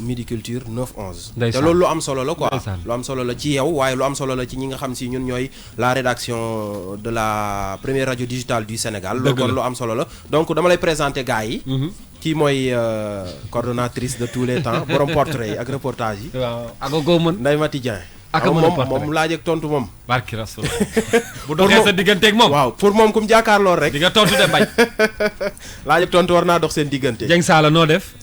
Midi Culture 9-11 te loolu lu am solo la quoi lu am solo la ci yow waaye lu am solo la ci ñi nga xam si ñun ñooy la rédaction de la première radio digitale du Sénégal loolu kon lu am solo la donc dama lay présenter gars yi kii mooy coordonnatrice de tous les temps borom portrait yi ak reportage yi ak ko mën Ndeye Mati Dieng ak moom laaj ak tontu moom barki rasul bu doxee sa digganteeg moom waaw pour moom kum jàkkaarloo rek di nga tontu de bañ laaj ak tontu war naa dox seen diggante Dieng Sala noo def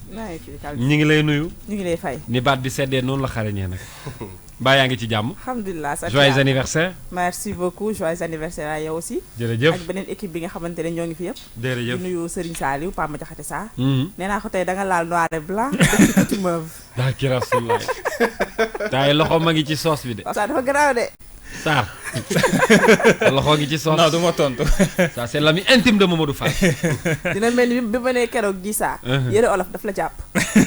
ñi ngi lay nuyu ñu ngi lay fay ni baat bi seddee noonu la xarañee nag mbaa yaa ngi ci jàmm alhamdulilah joyeux anniversaire merci beaucoup joyeux anniversaire à yow aussi jërëjëf ak beneen équipe bi nga xamante ne ñoo ngi fi yëpp jërëjëf di nuyu Serigne Saliou Pama Diakhaté Sarr nee naa ko tey da nga laal noir et blanc def ci petit mauve daa ki rasulullah taay loxo ma ngi ci soos bi de ça dafa garaaw de Sarr loxo ngi ci soos non du ma tontu ça c'est l'ami intime de Mamadou Fall dina mel ni bi ma nee keroog di saa yëre olof daf la jàpp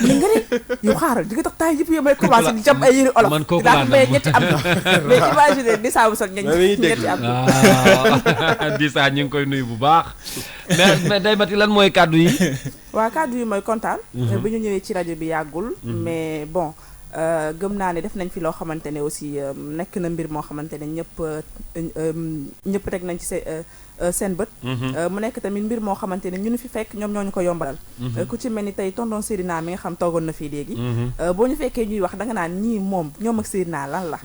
li nga ne yow xaaral di nga tax taay yëpp yow may commencé di jàpp ay yëre olof man kooku daa may ñetti am mais imagine di saa bu sol ñetti am di saa ñu ngi koy nuyu bu baax mais Ndeye Mati lan mooy kàddu yi waaw kàddu yi mooy kontaan bi ñu ñëwee ci rajo bi yàggul mais bon gëm naa ne def nañ fi loo xamante ne aussi nekk na mbir moo xamante ne ñëpp teg nañ ci seen bët mu nekk tamit mbir moo xamante ne ñu nu fi fekk ñoom ñoo ñu ko yombalal ku ci mel ni tey tonton Seydina mi nga xam toogoon na fii léegi boo ñu fekkee ñuy wax da nga naan ñii moom ñoom ak Seydina lan la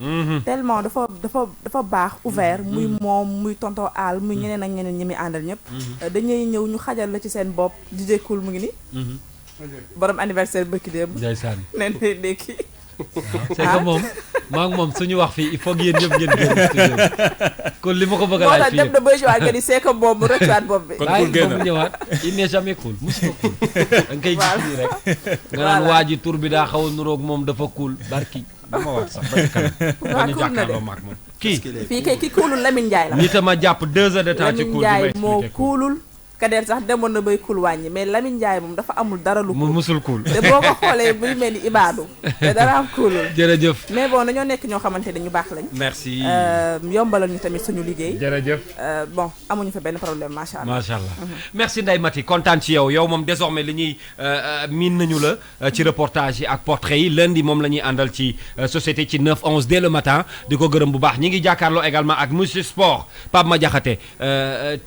tellement dafa baax ouvert muy moom muy tonton Al muy ñeneen ak ñeneen ñi muy àndal ñëpp dañuy ñëw ñu xajal la ci seen bopp DJ Cool mu ngi ni borom anniversaire bëkki démb ndeysaan nen léegi c'est que moom maa ngi moom suñu wax fii il faut que yéen ñëpp ngeen génn studio kon li ma ko bëgg a laaj fii dem na bay jowaat nga di c'est que moom mu rëccuwaat bopp bi mu ñëwaat il n'est jamais cool musu ko cool da nga koy gis nii rek nga naan waa ji tur bi daa xaw a nuroog moom dafa cool barki dama waat sax ba ci kanam bañu jàkkaarloo maak moom kii fii kay ki coolul Lamine Ndiaye la nit a ma jàpp 2 heures de temps ci cool bi Lamine Ndiaye moo coolul Kader sax demoon na bay cool wàññi mais Lamine Ndiaye moom dafa amul dara lu cool musul cool te boo ko xoolee buy mel ni ibaadu te dara am coolul jërëjëf mais bon dañoo nekk ñoo xamante ne ñu baax lañ merci yombalal ñu tamit suñu liggéey jërëjëf bon amuñu fa benn problème macha allah merci Ndeye Mati kontaan ci yow moom désormais li ñuy miin nañu la ci reportage yi ak portrait yi lundi moom la ñuy àndal ci société ci 9-11 dès le matin di ko gërëm bu baax ñi ngi jàkkaarloo également ak monsieur Sport Pape Madiakhaté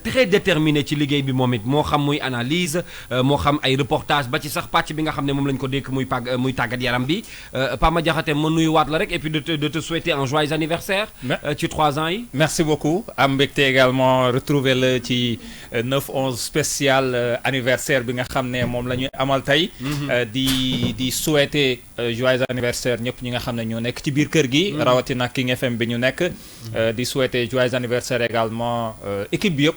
très déterminé ci liggéey bi moom it moo xam muy analyse moo xam ay reportage ba ci sax pàcc bi nga xam ne moom lañ ko dékk muy tàggat yaram bi Pape Madiakhaté ma nuyuwaat la rek et puis de te souhaiter un joyeux anniversaire ci 3 ans yi merci beaucoup am mbégte également retrouver la ci 9-11 spécial anniversaire bi nga xam ne moom la ñuy amal tey di souhaiter joyeux anniversaire ñëpp ñi nga xam ne ñoo nekk ci biir kër gi rawatina King FM bi ñu nekk di souhaiter joyeux anniversaire également équipe bi yëpp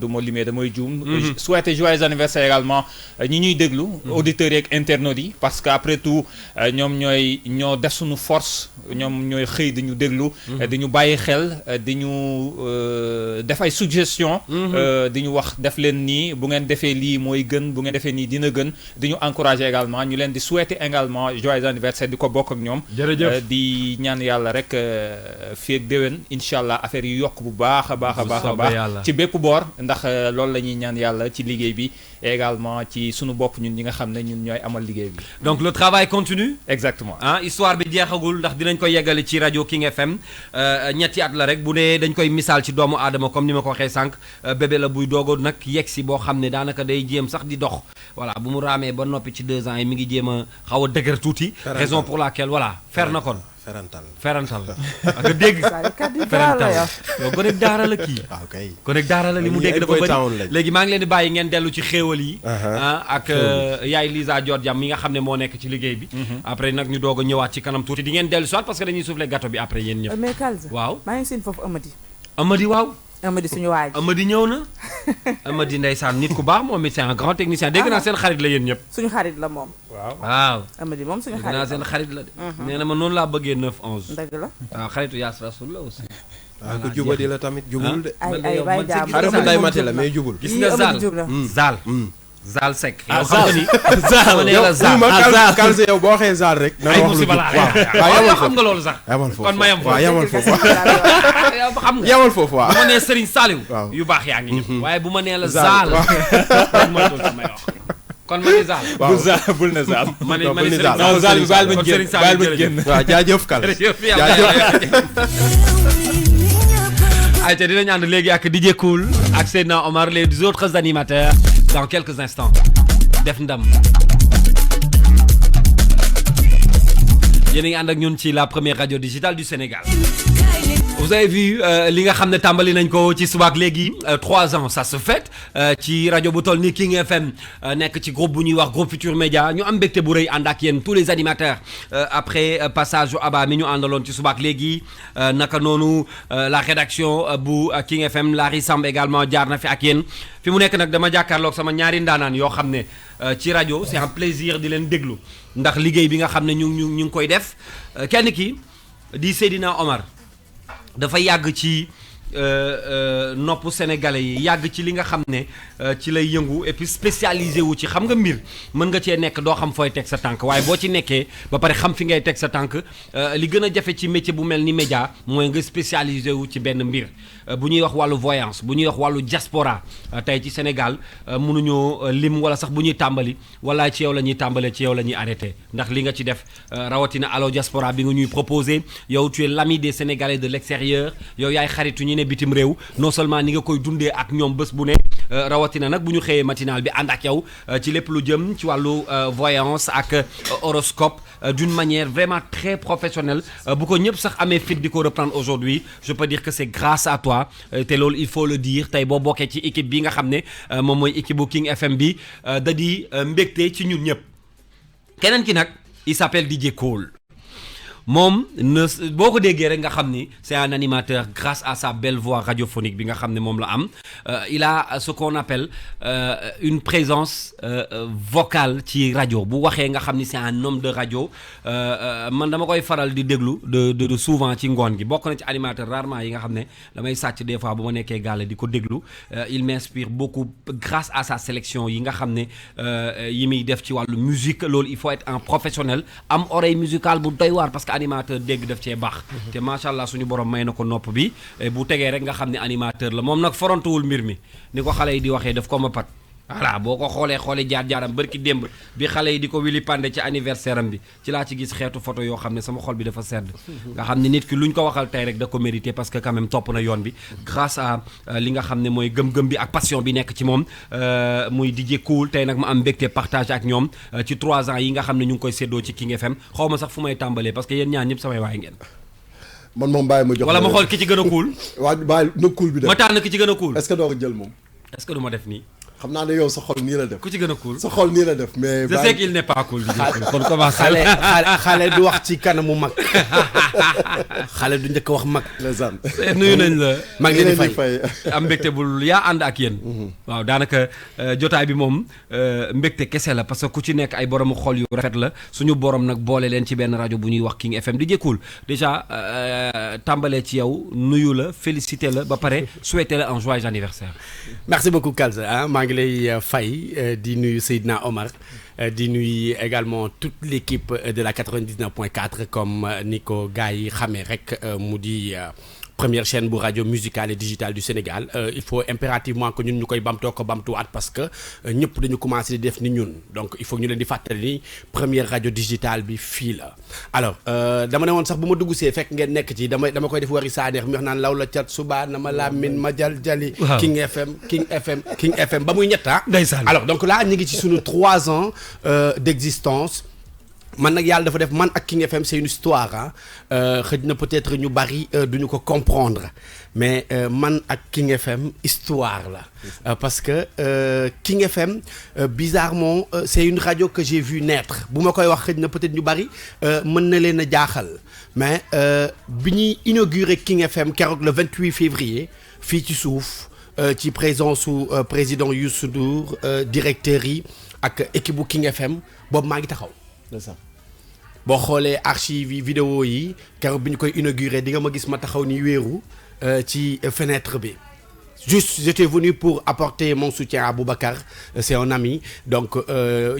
du ma limee damay juum souhaiter joyeux anniversaire également ñi ñuy déglu auditeurs yeeg internautes yi parce que après tout ñoom ñoo def suñu force ñoom ñooy xëy di ñu déglu di ñu bàyyi xel di ñu def ay suggestion di ñu wax def leen nii bu ngeen defee lii mooy gën bu ngeen defee nii dina gën di ñu encourager également ñu leen di souhaiter également joyeux anniversaire di ko bokk ak ñoom di ñaan yàlla rek fii ak déwén incha allah affaire yi yokk bu baax a baax a baax a baax ci bépp boor ndax loolu la ñuy ñaan yàlla ci liggéey bi également ci sunu bopp ñun ñi nga xam ne ñun ñooy amal liggéey bi. donc le travail continue. exactement histoire bi jeexagul ndax dinañ koy yeggale ci rajo King FM ñetti at la rek bu dee dañ koy misaal ci doomu aadama comme ni ma ko waxee sànq bébé la buy doogo nag yegg si boo xam ne daanaka day jéem sax di dox voilà bu mu raamee ba noppi ci 2 ans yi mi ngi jéem a xaw a dëgër tuuti. raison pour laquelle voilà fer na kon. ferantal ak nga dégg ferantal yow gonek daara la kii gonek daara la li mu dégg dafa bëri léegi maa ngi leen di bàyyi ngeen dellu ci xéewal yi ak yaay Lisa Dior Diam mi nga xam ne moo nekk ci liggéey bi après nag ñu doog a ñëwaat ci kanam tuuti di ngeen dellu soit parce que dañuy souffler gâteau bi après yéen ñëpp mais Kalza waaw maa ngi seen foofu Amady waaw Amady suñu waaj Amady ñëw na Amady ndeysaan nit ku baax moom it c'est un grand technicien dégg naa seen xarit la yéen ñëpp suñu xarit la moom waaw Amady moom suñu xarit dégg naa seen xarit la de nee na ma noonu laa bëggee 9-11 dëgg la waaw xaritu Yaas Rasul la aussi waaw ko jubadi la tamit jubul de ay bay jaam xaritu Nday Mati la mais jubul gis nga Zal Zal Seck yow xam nga ni Kalza yow boo waxee Zal rek na wax lu waaw xam nga loolu sax kon ma yem foofu yamal foofu xam nga yamal foofu waaw bu ma nee Serigne Saliou yu baax yaa ngi ñëw waaye bu ma nee la Zal rek ma tool samay wax kon ma ne Zal bul ne Zal ma ne Zal bi baal ma génn waaw jaajëf Kal ay te dinañ ànd léegi ak DJ Cool ak Seydina Omar les autres animateurs dans quelques instants def ndam yéen a ngi ànd ak ñun ci la première radio digitale du Sénégal. Vous avez vu li nga xam ne tàmbali nañ ko ci subaak léegi 3 ans ça se fête ci rajo bu toll ni King FM nekk ci groupe bu ñuy wax groupe Futur Média ñu am mbégte bu rëy ànd ak yéen tous les animateurs après passage Aba mi ñu àndaloon ci subaak léegi naka noonu la rédaction bu King FM Larry Samb également jaar na fi ak yéen fi mu nekk nag dama jàkkaarloog sama ñaari ndaanaan yoo xam ne ci rajo c'est un plaisir di leen déglu ndax liggéey bi nga xam ne ñu ngi koy def kenn ki di Seydina Omar dafa yàgg ci nopp sénégalais yi yàgg ci li nga xam ne ci lay yëngu et puis spécialisé wu ci xam nga mbir mën nga cee nekk doo xam fooy teg sa tànk waaye boo ci nekkee ba pare xam fi ngay teg sa tànk li gën a jafe ci métier bu mel ni média mooy nga spécialisé wu ci benn mbir bu ñuy wax wàllu voyance bu ñuy wax wàllu diaspora tey ci Sénégal mënuñoo lim wala sax bu ñuy tàmbali wala ci yow la ñuy tàmbalee ci yow la ñuy arrêté ndax li nga ci def rawatina allo diaspora bi nga ñuy proposé yow tu es l'ami des Sénégalais de l'extérieur yow yaay xaritu ñu ne bitim réew non seulement ni nga koy dundee ak ñoom bés bu ne rawatina nag bu ñu xëyee matinal bi ànd ak yow ci lépp lu jëm ci wàllu voyance ak horoscope d'une manière vraiment très professionnelle bu ko ñëpp sax amee fit di ko reprendre aujourd'hui je peux dire que c'est grâce à toi te loolu il faut le dire tey boo bokkee ci équipe bi nga xam ne moom mooy équipe bu King FM bi da di mbégte ci ñun ñëpp keneen ki nag il s'appelle DJ Cool moom ne boo ko déggee rek nga xam ni c'est un animateur grâce à sa belle voix radiophonique bi nga xam ne moom la am il a ce qu'on appelle une présence vocale ci rajo bu waxee nga xam ni c'est un homme de radio man dama koy faral di déglu de souvent ci ngoon gi bokk na ci animateur rarement yi nga xam ne damay sàcc des fois bu ma nekkee gàlle di ko déglu il m'inspire beaucoup grâce à sa sélection yi nga xam ne yi muy def ci wàllu musique loolu il faut être un professionnel am oreille musicale bu doy waar parce que animateur dégg def cee baax te macha allah suñu borom may na ko nopp bi bu tegee rek nga xam ne animateur la moom nag forontuwul mbir mi ni ko xale yi di waxee daf ko ma pat voilà boo ko xoolee jaar-jaaram bërki démb bi xale yi di ko wili pande ci anniversaire am bi ci laa ci gis xeetu photo yoo xam ne sama xol bi dafa sedd nga xam ne nit ki luñ ko waxal tey rek da ko mérité parce que quand même topp na yoon bi grâce à li nga xam ne mooy gëm-gëm bi ak passion bi nekk ci moom muy DJ Cool tey nag ma am mbégte partage ak ñoom ci 3 ans yi nga xam ne ñu ngi koy séddoo ci King FM xaw ma sax fu may tàmbalee parce que yéen ñaar ñëpp samay waay ngeen man moom bàyyi ma jox wala ma xool ki ci gën a cool waa bàyyi na cool bi def ma tànn ki ci gën a cool est-ce que doo ko jël moom est-ce que du ma def nii xam naa ne yow sa xol nii la def ku ci gën a cool sa xol nii la def mais je sais qu'il n'est pas cool kon commence xale du wax ci kanamu mag xale du njëkk wax mag nuyu nañ la mag leen di fay am mbégte bul yaa ànd ak yéen waaw daanaka jotaay bi moom mbégte kese la parce que ku ci nekk ay boromu xol yu rafet la suñu borom nag boole leen ci benn rajo bu ñuy wax King FM di jëkkul déjà tàmbalee ci yow nuyu la féliciter la ba pare souhaiter la un joyeux anniversaire. Merci beaucoup Kalza maa ngi lay fay di nuyu Seydina Omar di nuyu également toute l'équipe de la 99.4 comme ni ko gars yi xamee rek mu di première chaîne bu radio musicale et digitale du Sénégal il faut impérativement que ñun ñu koy bamtoo ko bamtuwaat parce que ñëpp dañu commencé di def ni ñun donc il faut ñu leen di fàttali ni première radio digitale bi fii la alors dama ne woon sax bu ma dugg see fekk ngeen nekk ci dama koy def wari saaneex mi wax naan law la cat subaa na ma laamin ma jali King FM ba muy ñetta alors donc là ñu ngi ci suñu 3 ans d'existence man nag yàlla dafa def man ak King FM c'est une histoire xëj na peut-être ñu bari duñu ko comprendre mais man ak King FM histoire la parce que King FM bizarrement c'est une radio que j'ai vu naître bu ma koy wax xëj na peut-être ñu bari mën na leen a jaaxal mais bi ñuy inauguré King FM keroog le 28 février fii ci suuf ci présence su président Youssou Ndour directeur yi ak équipe bu King FM boobu maa ngi taxaw boo xoolee archives yi vidéo yi keroog bi ñu koy inauguré di nga ma gis ma taxaw ni wéeru ci fenêtre bi juste j'étais venu pour apporter mon soutien à Boubacar c'est un ami donc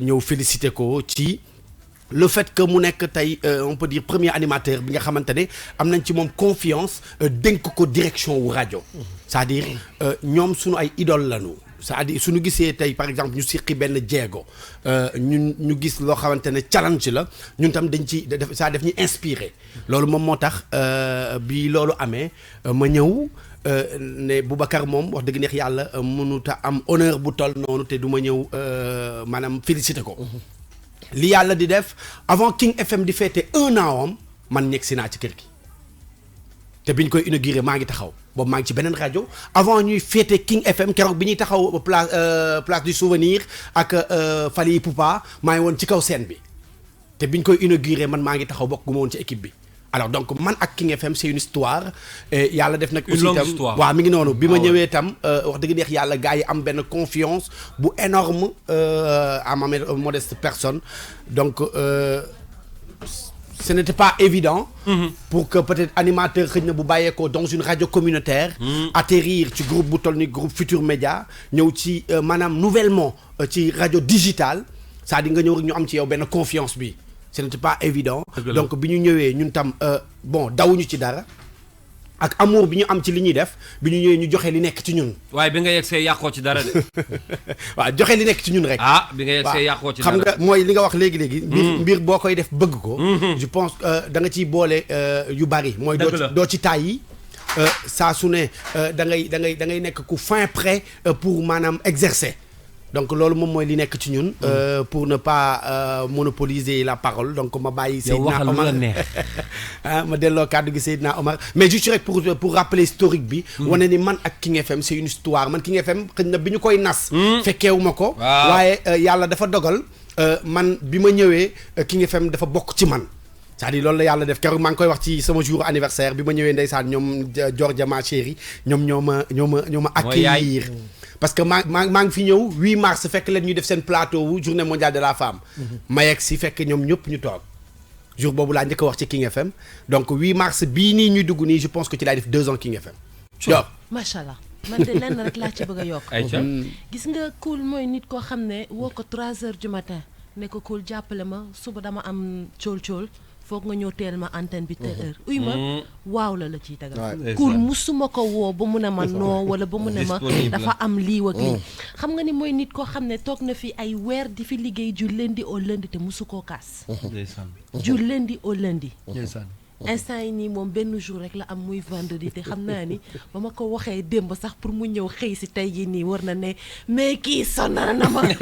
ñëw féliciter ko ci le fait que mu nekk tey on peut dire premier animateur bi nga xamante ne am nañ ci moom confiance dénk ko direction wu rajo c'est-à-dire ñoom suñu ay idole lañu c'est-à-dire suñu gisee tey par exemple ñu siqi benn jéego ñu gis loo xamante ne challenge la ñun tam dañ ci ça def ñu inspiré loolu moom moo tax bi loolu amee ma ñëw ne Boubacar moom wax dëgg neex yàlla mënut a am honneur bu toll noonu te du ma ñëw maanaam félicité ko li yàlla di def avant King FM di fêter 1 an am man ñegg si naa ci kër gi te bi ñu koy inauguré maa ngi taxaw boobu maa ngi ci beneen rajo avant ñuy fêter King FM keroog bi ñuy taxaw place du souvenir ak Fally Poupa maa ngi woon ci kaw scène bi te bi ñu koy inauguré man maa ngi taxaw bokk gu ma woon ci équipe bi alors donc man ak King FM c'est une histoire yàlla def nag aussi itam waaw mi ngi noonu bi ma ñëwee itam wax dëgg neex yàlla gars yi am benn confiance bu énorme à ma modeste personne donc ce n'était pas évident pour que peut-être animateur xëy na bu bàyyeekoo dans une radio communautaire atterrir ci groupe bu toll ni groupe Futur Média ñëw ci maanaam nouvellement ci radio digitale c'est-à-dire nga ñëw rek ñu am ci yow benn confiance bi ce n'était pas évident donc bi ñu ñëwee ñun tam bon dawuñu ci dara ak amour bi ñu am ci li ñuy def bi ñu ñëwee ñu joxe li nekk ci ñun waaye bi nga yegsee yàqoo ci dara de waaw joxe li nekk ci ñun rek bi nga yegsee yàqoo ci dara xam nga mooy li nga wax léegi mbir boo koy def bëgg ko je pense da nga ciy boole yu bari mooy doo ci tàyyi saa su ne da ngay nekk ku fin prêt pour maanaam exercer donc loolu moom mooy li nekk ci ñun pour ne pas monopoliser la parole donc ma bàyyi Seydina Omar ma delloo kàddu gi Seydina Omar mais juste rek pour rappeler historique bi wane ni man ak King FM c'est une histoire man King FM xëy na bi ñu koy nas fekkeewuma ko waaye yàlla dafa dogal man bi ma ñëwee King FM dafa bokk ci man c'est-à-dire loolu la yàlla def keroog maa ngi koy wax ci sama jour anniversaire bi ma ñëwee ndeysaan ñoom Georgia ma chérie ñoom ñoo ma accueillir parce que maa ngi fi ñëw 8 mars fekk leen ñu def seen plateau wu journée mondiale de la femme ma yegg si fekk ñoom ñëpp ñu toog jour boobu laa njëkk a wax ci King FM donc 8 mars bii nii ñuy dugg nii je pense que ci laay def 2 ans King FM yow macha allah man de lenn rek laa ci bëgg a yokk gis nga Cool mooy nit koo xam ne woo ko 3 heures du matin ne ko Cool jàppale ma suba dama am cool foog nga ñëw teel ma antenne bi telle heure uy ma waaw la ciy tagal Cool musuma ko woo ba mu ne ma non wala ba mu ne ma dafa am lii ak lii xam nga ni mooy nit koo xam ne toog na fi ay weer di fi liggéey du lundi au lundi te musu koo kaas du lundi au lundi instant yi nii moom benn jour rek la am muy vendredi te xam naa ni ba ma ko waxee démb sax pour mu ñëw xëy si tey jii nii war na ne mais kii sonal na ma mais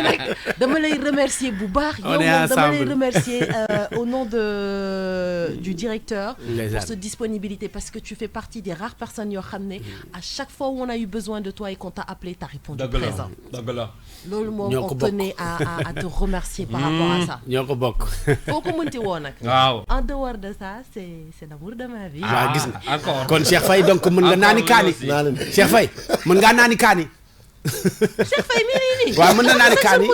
nag dama lay remercier bu baax yow moom dama lay remercier au nom du directeur pour cette disponibilité parce que tu fais partie des rares personnes yoo xam ne à chaque fois où on a eu besoin de toi et qu'on t'a appelé t'as répondu présent loolu moom on tenait à te remercier par rapport à ça ñoo ko bokk foo ko mënti woo nag en dehors de ça c'est l'amour de ma vie. gis nga kon Cheikh Faye donc mën nga naani kaani. Cheikh Faye mën ngaa naani kaani. Cheikh Faye mii. waaw mën na naani kaani.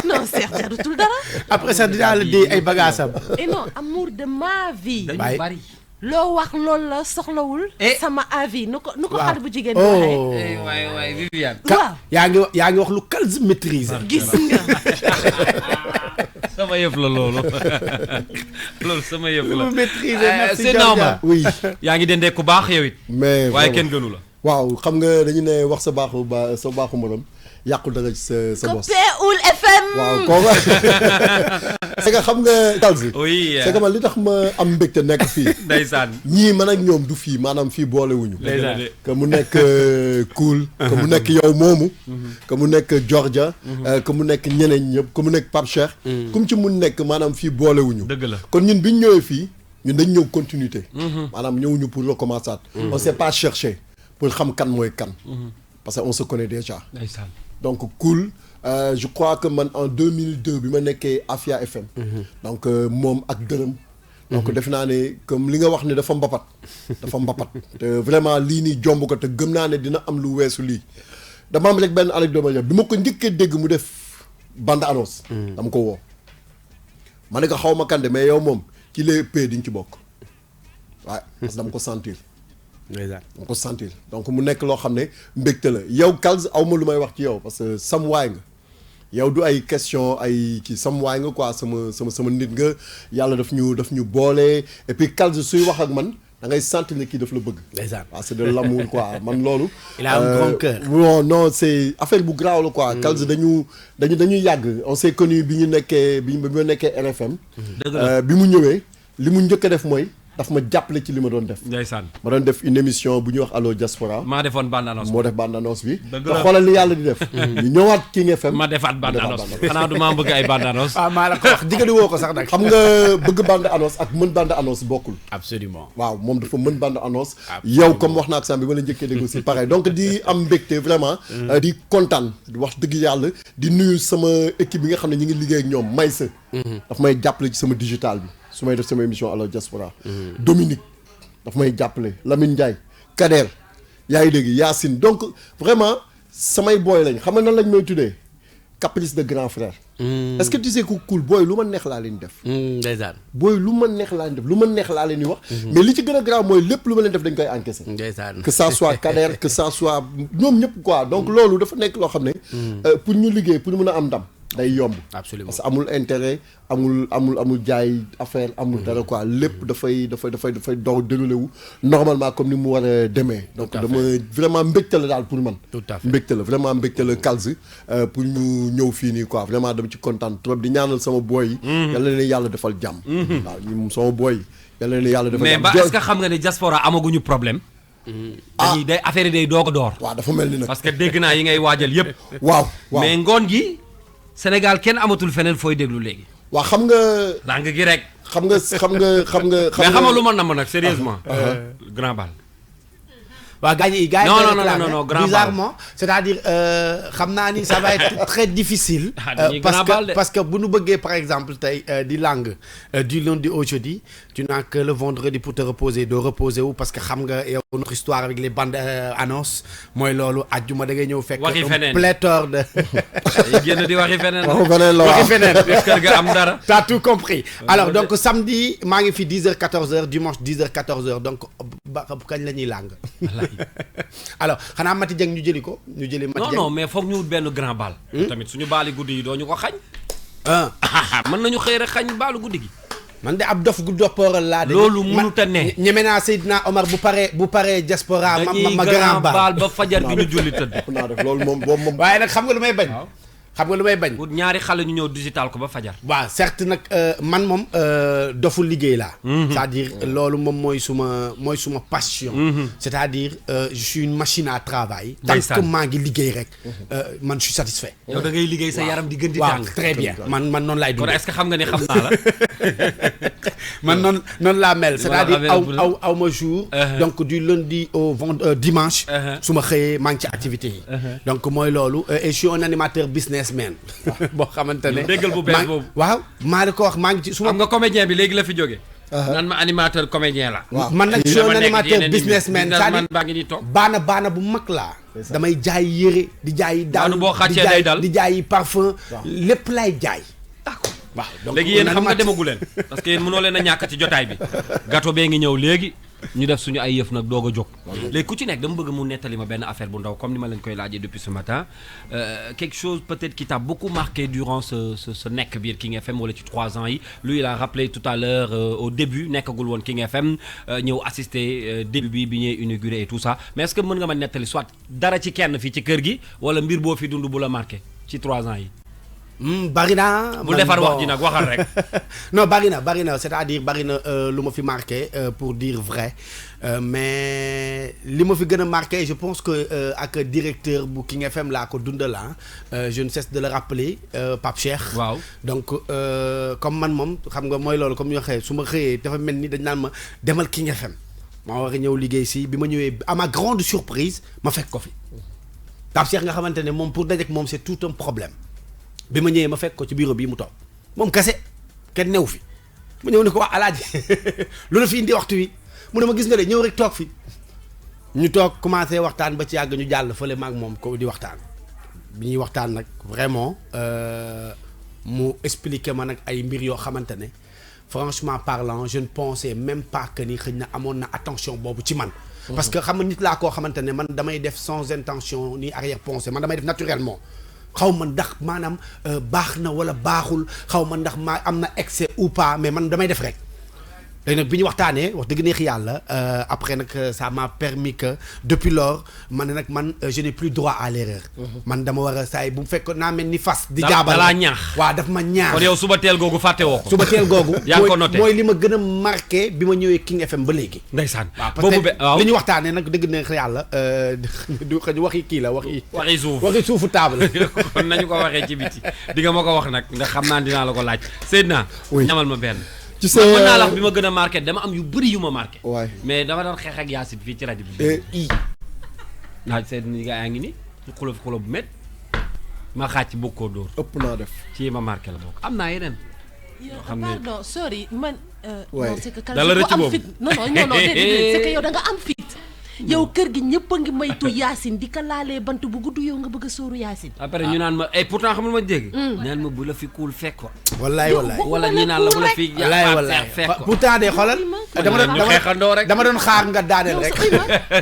non Cheikh jarutul dara. après ça dinaa la dee ay bagaasam. et non amour de ma vie. dañu bari. loo wax loolu la soxlawul. sama avis nu ko xar bu jigéen ñi waxee. waay Viviane. waaw yaa ngi wax lu calme maîtrise. gis nga. sama yëf la loolu sama yëf la maîtriser c'est normal oui yaa ngi dendee ku baax yow it mais waaye kenn gënu la waaw xam nga dañu ne wax sa baaxu morom yàqul dara ci sa boss Coupéoul FM waaw kooku c'est que xam nga Kalz oui c'est que man li tax ma am mbégte nekk fii ndeysaan ñii man ak ñoom du fii maanaam fii boolewuñu que mu nekk Cool que mu nekk yow moomu que mu nekk Georgia que mu nekk ñeneen ñëpp que mu nekk Pape Cheikh comme ci mun nekk maanaam fii boolewuñu dëgg la kon ñun bi ñu ñëwee fii ñun dañ ñëw continuité maanaam ñëwuñu pour recommencer on s'est pas cherché pour xam kan mooy kan parce que on se connaît déjà donc Cool je crois que man en 2002 bi ma nekkee Afia FM donc moom ak dërëm donc def naa ne comme li nga wax ne dafa mbapat te vraiment lii nii jomb ko te gëm naa ne dina am lu weesu lii dama am rek benn anecdote bi ma ko njëkkee dégg mu def bande annonce dama ko woo ma ne ko xaw ma kande mais yow moom ci les pays di nga ci bokk waaye parce que dama ko sentir dama ko sentir donc mu nekk loo xam ne mbégte la yow Kalz aw ma lu may wax ci yow parce que sam waay nga yow du ay question ay kii sam waay nga quoi sama nit nga yàlla daf ñu boole et puis Kalz suy wax ak man da ngay sentir ne kii daf la bëgg. waaw c'est de l'amour quoi man loolu. il a un grand cœur. non c'est affaire bu graaw la quoi. Kalz dañuy yàgg on s'est connu bi ñu nekkee RFM. bi mu ñëwee li mu njëkk a def mooy. daf ma jàppale ci li ma doon def. ndeysaan ma doon def une émission bu ñuy wax Allo Diaspora. maa defoon bande annonce moo def bande annonce bi. te xoolal li yàlla di def. ñu ñëwaat King FM. ma defaat bande annonce xanaa du maa bëgg ay bande annonce. maa la ko wax diggante woo ko sax nag. xam nga bëgg bande annonce ak mën bande annonce bokkul. absolument waaw moom dafa mën bande annonce. yow comme wax naa ak sànq bi ma la njëkkee dégg aussi pareil donc di am mbégte vraiment. di kontaan wax dëgg yàlla di nuyu sama équipe bi nga xam ne ñu ngi liggéey ak ñoom Maysa. daf may jàppale ci sama digital bi su may def sama émission Allo Diaspora. Dominique. daf may jàppale Lamine Ndiaye Kader yaa ngi dégg Yacine donc vraiment samay booy lañ xam nga nan lañ may tuddee caprice de grand frère. est-ce que tu sais que Cool booy lu ma neex laa leen def. ndeysaan booy lu ma neex laa leen def lu ma neex laa leen di wax. mais li ci gën a grave mooy lépp lu ma leen def dañ koy encaisser. ndeysaan que ça soit Kader que ça soit ñoom ñëpp quoi donc loolu dafa nekk loo xam ne. pour ñu liggéey pour mën a am ndam. day yomb absolument parce que amul intérêt amul jaay affaire amul dara quoi lépp dafay doog déroulé wu normalement comme ni mu war a demee donc dama vraiment mbégte la daal pour man tout à fait mbégte la vraiment mbégte la Kalz pour ñu ñëw fii nii quoi vraiment dama ci kontaan trop di ñaanal sama boy yi yàlla leen yàlla defal jàmm waaw ñu sama boy yi yàlla leen yàlla defal jàmm mais ba est-ce que xam nga ne diaspora amaguñu problème dañuy day affaire yi day doog a door waaw dafa mel ni nag parce que dégg naa yi ngay waajal yëpp waaw mais ngoon gi Sénégal kenn amatul feneen fooy déglu léegi. waaw xam nga. làng gi rek. xam nga. mais xamal lu ma namm nag sérieusement. grand bal. waaw gars yi non grand bizarrement c'est-à-dire xam naa ni ça va être très difficile parce que bu ñu bëggee par exemple tey di langue du lundi au jeudi tu n'as que le vendredi pour te reposer doo reposer wu parce que xam nga yow notre histoire avec les bandes annonces mooy loolu àjjuma da ngay ñëw fekk pléthore de génn di waxi feneen kër ga am dara t'as tout compris alors donc samedi maa ngi fi 10h 14h dimanche 10h 14h donc ba kañ la ñuy langue alors xanaa Mati Dieng ñu jëli ko ñu jëli Mati Dieng non mais foog ñu wut benn grand bal tamit suñu baali guddi yi doo ñu ko xañ mën nañu xëy rek xañ baalu guddi gi man de ab dof gu doppooral laa de loolu mënut a ne ñeme naa Seydina Omar bu paree diaspora ma grand bal ba fajar gi ñu julli tëdd loolu moom waaye nag xam nga lu may bañ ñaari xale ñu ñëw digital ko ba fajar waaw certes nag man moom doful liggéey laa c'est-à-dire loolu moom mooy suma passion c'est-à-dire je suis une machine à travail tant que maa ngi liggéey rek man je suis satisfait yow da ngay liggéey sa yaram di gën di tàng très bien man noonu laay dund kon est-ce que xam nga ne xam naa la man noonu laa mel c'est-à-dire aw ma jour donc du lundi au dimanche su ma xëyee maa ngi ci activité yi donc mooy loolu et je suis un animateur business man boo xamante ne déggal bu bees boobu waaw maa di ko wax maa ngi ci xam nga comédien bi léegi la fi jóge naan ma animateur comédien la man nag je suis un animateur businessman baa ngi di toog baana bu mag laa damay jaay yére di jaay daanu boo xàccee day dal di jaay parfum lépp lay jaay d'accord waaw donc léegi yéen xam nga demagu leen parce que yéen mënoo leen a ñàkk ci jotaay bi gâteau bee ngi ñëw léegi ñu def suñu ay yëf nag doog a jóg léegi ku ci nekk dama bëgg mu nettali ma benn affaire bu ndaw comme ni ma leen koy laajee depuis ce matin quelque chose peut-être qui t'a beaucoup marqué durant ce nekk biir King FM wala ci 3 ans yi lui il a rappelé tout à l'heure au début nekkagul woon King FM ñëw assister début bi ñuy inauguré et tout ça mais est-ce que mën nga ma nettali soit dara ci kenn fii ci kër gi wala mbir boo fi dund bu la marqué ci 3 ans yi bari na bu defar wax ji nag waxal rek non bari na c'est-à-dire bari na lu ma fi marqué pour dire vrai mais li ma fi gën a marqué je pense que ak directeur bu King FM laa ko dundal je ne cesse de le rappeler Pape Cheikh waaw donc comme man moom xam nga mooy loolu comme ñu waxee su ma xëyee dafa mel ni dañ naan ma demal King FM maa war a ñëw liggéey si bi ma ñëwee à ma grande surprise ma fekk ko fi Pape Cheikh nga xamante ne moom pour dajek moom c'est tout un problème bi ma ñëwee ma fekk ko ci bureau bii mu toog moom kese kenn new fi ma ñëw ne ko wax alaaji loolu fi indi waxtu wi mu ne ma gis nga de ñëw rek toog fi ñu toog commencé waxtaan ba ci yàgg ñu jàll fële maag moom ko di waxtaan bi ñuy waxtaan nag vraiment mu expliquer ma nag ay mbir yoo xamante ne franchement parlant je ne pensais même pas que ni xëy na amoon na attention boobu ci man parce que xam nga nit laa koo xamante ne man damay def sans intention ni arrière-pensée man damay def naturellement xaw ma ndax maanaam baax na wala baaxul xaw ma ndax maa am na excès ou pas mais man damay def rek léegi nag bi ñu waxtaanee wax dëgg neex yàlla après nag ça m'a permis que depuis lors man nag je n'ai plus droit à l'erreur man dama war a saay bu fekkoon naa mel ni fas di jaabal dalaa ñaax waaw daf ma ñaax kon yow suba teel googu fàtte woo ko suba teel googu yaa ngi ko noté mooy li ma gën a marqué bi ma ñëwee King FM ba léegi ndeysaan waaw parce que li ñu waxtaanee nag dëgg neex yàlla du waxi kii la waxi suufu table kon nañu ko waxee ci biti di nga ma ko wax nag ndax xam naa dinaa la ko laaj Seydina ñamal ma benn tu sais mën naa la wax bi ma gën a marqué dama am yu bëri yu ma marqué. waay mais dama doon xeex ak Yacine fii ci rajo bi. naaj seen ni gaa yaa ngi ni xulo bu met ma xàcc bëgg koo dóor. ëpp naa def ci ma marqué la bokk am naa yeneen. yoo xam ne pardon sorry man. waay non c'est que dala rëcc boobu non déedéet c'est que yow da nga am fit. yow kër gi ñëpp a ngi maytu Yacine di ka laalee bant bu gudd yow nga bëgg a sóoru Yacine. après ñu naan ma pourtant xamul ma dégg. naan ma bu la fi kuul fekk ko. wallaay wala ñi naan la bu la fi. wallaay fekk ko pourtant de xoolal. dama doon xaar nga daaneel rek.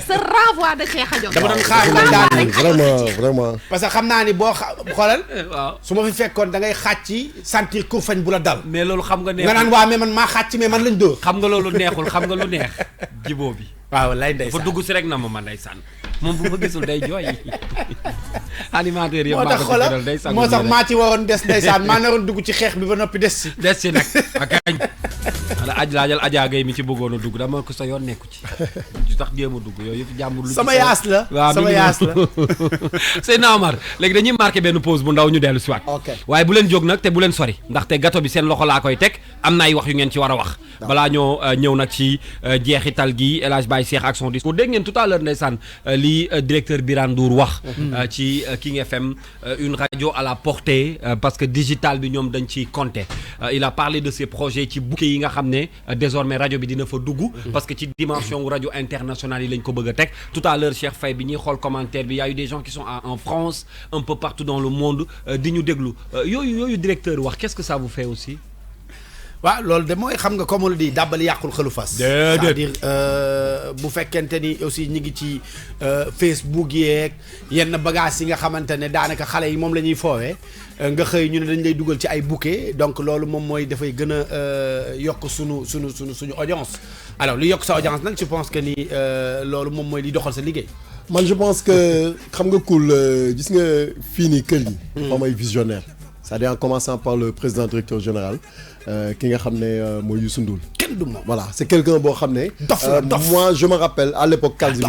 sa renvoi de xeex a jóg. dama doon xaar nga daaneel vraiment. parce que xam naa ni boo xoolal. waaw su ma fi fekkoon da ngay xàcc sentir kurfañ bu la dal. mais loolu xam nga neexul nga naan waa mais man maa xàcc mais man lañ dóor. xam nga loolu neexul xam nga lu neex jiboo bi. waaw lay ndeysaan dafa dugg si rek na ma ndeysaan moom bu ma gisul day jooy animateur yëpp moo tax xoolal moo tax maa ci waroon des ndeysaan maa naroon dugg ci xeex bi ba noppi des si nag akañ laajal Adja Gueye mi ci bëggoon a dugg dama ko sa yoon nekku ci du tax jéem a dugg yooyu yëpp jàmbur lu sama yaas la waaw sama yaas la Seydina Omar léegi dañuy marqué benn pause bu ndaw ñu dellu si waat waaye bu leen jóg nag te bu leen sori ndaxte gâteau bi seen loxo laa koy teg am na ay wax yu ngeen ci war a wax balaa ñoo ñëw nag ci jeexital gi El Hadj Baye Cheikh ak son discours dégg ngeen tout à l'heure ndeysaan li directeur Birane Ndour wax ci King FM une radio à la portée parce que digital bi ñoom dañ ciy compter il a parlé de ses projets ci bouquet yi nga xam ne désormais rajo bi dina fa dugg parce que ci dimension rajo internationale yi lañ ko bëgg a teg tout à l'heure Cheikh Faye bi ñuy xool commentaire bi y a eu des gens qui sont en France un peu partout dans le monde di ñu déglu yooyu directeur wax qu'est-ce que ça vous fait aussi waaw loolu de mooy xam nga comme on le dit dàbbali yàqul xelu fas c'est-à-dire bu fekkente ni aussi ñi ngi ci Facebook yeeg yenn bagages yi nga xamante ne daanaka xale yi moom la ñuy foowee nga xëy ñu ne dañ lay dugal ci ay bouquet donc loolu moom mooy dafay gën a yokk suñu audience alors li yokk sa audience nag je pense que ni loolu moom mooy li doxal sa liggéey man je pense que xam nga cool gis nga fii nii kër yi moom ay visionnaire c'est-à-dire en commençant par le président directeur général ki nga xam ne mooy Youssou Ndour kenn du moom voilà c'est quelqu'un boo xam ne moi je me rappelle à l'époque Kalzi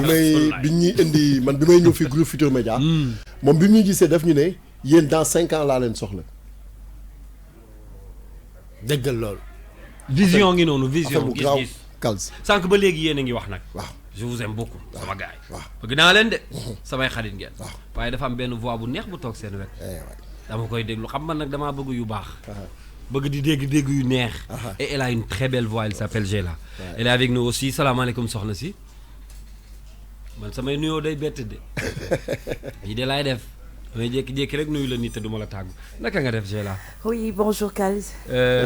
bi ñuy indi man bi may ñëw fi groupe Futurs Médias moom bi ñuy gisee daf ñu ne yéen dans 5 ans laa leen soxla déggal loolu vision ngi noonu vision gis Kalzi sànq ba léegi yéen a ngi wax nag waaw je vous aime beaucoup sama gars yi waaw bëgg naa leen de samay xarit ngeen waaye dafa am benn voix bu neex bu toog seen wet dama koy déglu xam man nag damaa bëgg yu baax bëgg di dégg yu neex et elle a une très belle voix elle s'appelle Géla elle est avec nous aussi salaamaaleykum soxna si man samay nuyoo day bett de yi de laay def damay jékki-jékki rek nuyu la nit te duma la tàggu naka nga def Géla oui bonjour Kals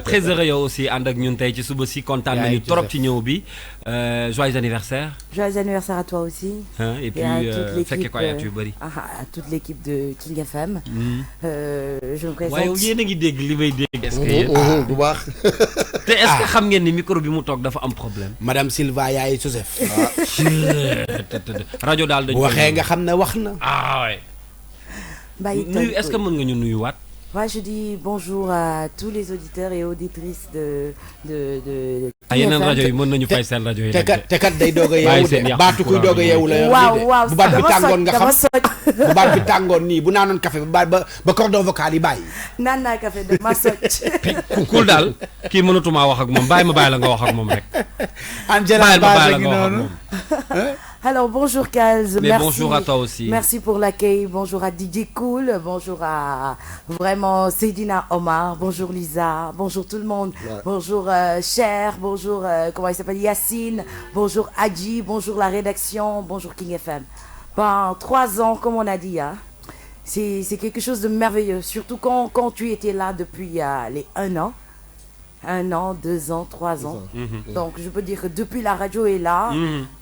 très heureux yow aussi ànd ak ñun tey ci suba si kontaan nañu trop ci ñëw bi joyeux anniversaire à toi aussi et puis fekke ko ay at yu bëri à toute l'équipe de King FM je me présente waaye yéen a ngi dégg li may dégg est-ce que bu baax te est-ce que xam ngeen ni micro bi mu toog dafa am problème madame Silva yaay Joseph rajo daal dañ waxee nga xam ne wax na waay nuyu est-ce que mën nga ñu nuyuwaat Ouais, je dis bonjour à tous les auditeurs et auditrices de yeneen rajo yi mën nañu fay seen rajo yi te kat day doog a yeewu de baatu kuy doog a yeewu la waaw bu baat bi tàngoon nga xam bu baat bi tàngoon nii bu naanoon café ba cordon vocal yi bàyyi naan naa café de ma socc kul daal kii mënatumaa wax ak moom bàyyi la nga wax ak moom rek Angela bàyyi la nga wax ak moom Alors bonjour Kals, merci. Bonjour à toi aussi. Merci pour l'accueil, bonjour à DJ Cool, bonjour à vraiment Seydina Omar, bonjour Lisa, bonjour tout le monde, bonjour Cher, bonjour comment il s'appelle Yacine, bonjour Adji, bonjour la rédaction, bonjour King FM. Ben 3 ans comme on a dit, hein, c'est quelque chose de merveilleux, surtout quand tu étais là depuis les 1 an. 1 an, 2 ans, 3 ans. Donc, je peux dire que depuis la radio est là,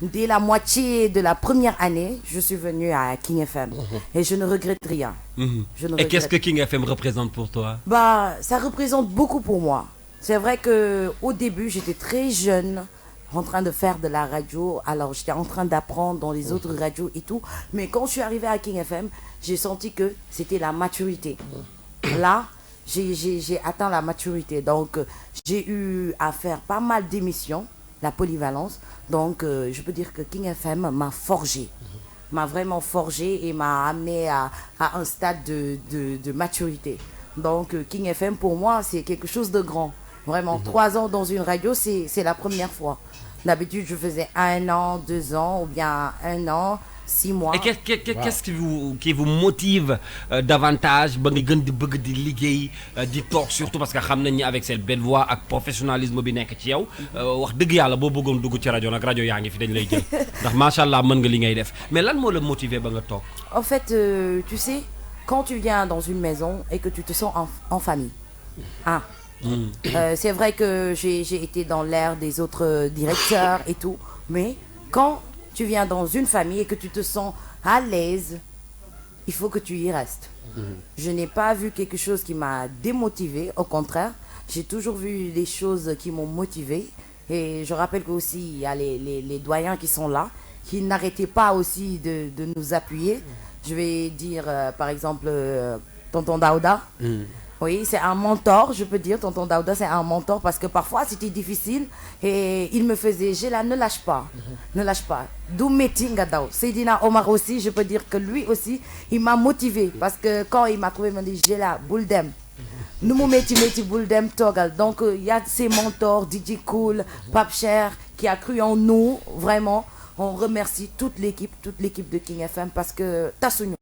dès la moitié de la première année, je suis venue à King FM. Et je ne regrette rien. Et qu'est-ce que King FM représente pour toi? Bah, ça représente beaucoup pour moi. C'est vrai qu'au début, j'étais très jeune, en train de faire de la radio. Alors, j'étais en train d'apprendre dans les autres radios et tout. Mais quand je suis arrivée à King FM, j'ai senti que c'était la maturité. Là, j'ai atteint la maturité, donc j'ai eu à faire pas mal d'émissions, la polyvalence, donc je peux dire que King FM m'a forgé, m'a vraiment forgé et m'a amené à un stade de maturité. Donc King FM pour moi c'est quelque chose de grand, vraiment 3 ans dans une radio c'est la première fois. D'habitude je faisais 1 an, 2 ans ou bien 1 an, 6 mois. Et qu'est-ce qui vous motive davantage ba nga gën di bëgg di liggéey di toog surtout parce que xam nañ ni avec cette belle voix ak professionnalisme bi nekk ci yow wax dëgg yàlla boo bëggoon dugg ci rajo nag rajo yaa ngi fi dañ lay jël ndax macha allah mën nga li ngay def mais lan moo la motiver ba nga toog. En fait tu sais quand tu viens dans une maison et que tu te sens en famille c'est vrai que j'ai été dans l'ère des autres directeurs et tout, mais quand tu viens dans une famille et que tu te sens à l'aise, il faut que tu y restes. Je n'ai pas vu quelque chose qui m'a démotivé, au contraire, j'ai toujours vu des choses qui m'ont motivé. Et je rappelle qu'aussi il y a les doyens qui sont là, qui n'arrêtaient pas aussi de nous appuyer. Je vais dire par exemple Tonton Daouda. Oui, c'est un mentor, je peux dire. Tonton Daouda, c'est un mentor parce que parfois c'était difficile et il me faisait, Géla, ne lâche pas, ne lâche pas. D'où meeting à Daou. Seydina Omar aussi, je peux dire que lui aussi, il m'a motivé parce que quand il m'a trouvé, il m'a dit, Géla, Bouldem. Nous me mettons Bouldem Togal. Donc il y a ces mentors, DJ Cool, Pape Cher, qui a cru en nous, vraiment. On remercie toute l'équipe de King FM parce que tasuñu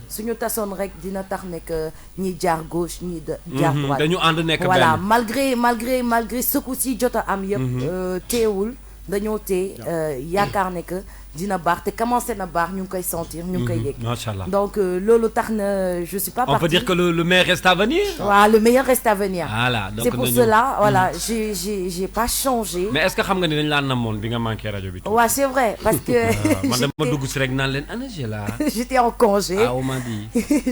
suñu tasoon rek dina tax nek ñi jaar gauche ñi jaar droite dañu ànd nekk voilà malgré secousse jot a am yëpp teewul dañoo tee yaakaar ne que dina baax te commencé na baax ñu ngi koy sentir ñu ngi koy yëg machallah donc loolu tax na je suis pas partie. On peut dire que le meilleur reste à venir. Voilà, le meilleur reste à venir. Voilà, donc c'est pour cela voilà j'ai pas changé. Mais est-ce que xam nga ni dañ la namoon bi nga manqué rajo bi. Ouais, c'est vrai parce que man dama dugg si rek naan leen ana Géla. J'étais en congé. Ah, on m'a dit.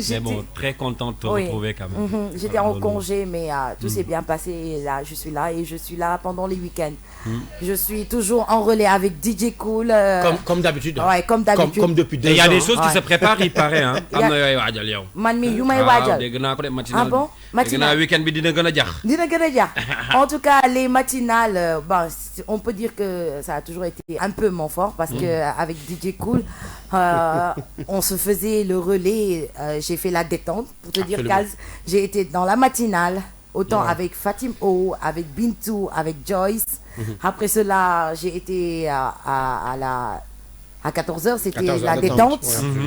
Mais bon, très contente de te retrouver quand même. J'étais en congé mais tout s'est bien passé et là je suis là et je suis là pendant les week-ends. Je suis toujours en relais avec DJ Cool. Comme d'habitude. Ouais, comme d'habitude. Comme depuis 2 ans. Il y a des choses qui se préparent, il paraît hein. Am na yooyu waajal yow. Man mi yu may waajal. Dégg naa ko de matinal. Ah bon? Matinal. Dégg naa week-end bi dina gën a jax. Dina gën a jax. En tout cas, les matinales, bon, on peut dire que ça a toujours été un peu mon fort parce que avec DJ Cool, on se faisait le relais. J'ai fait la détente pour te dire, Kaz, j'ai été dans la matinale. Autant avec Fatim O, avec Bintou, avec Joyce. Après cela, j'ai été à 14h, c'était la détente.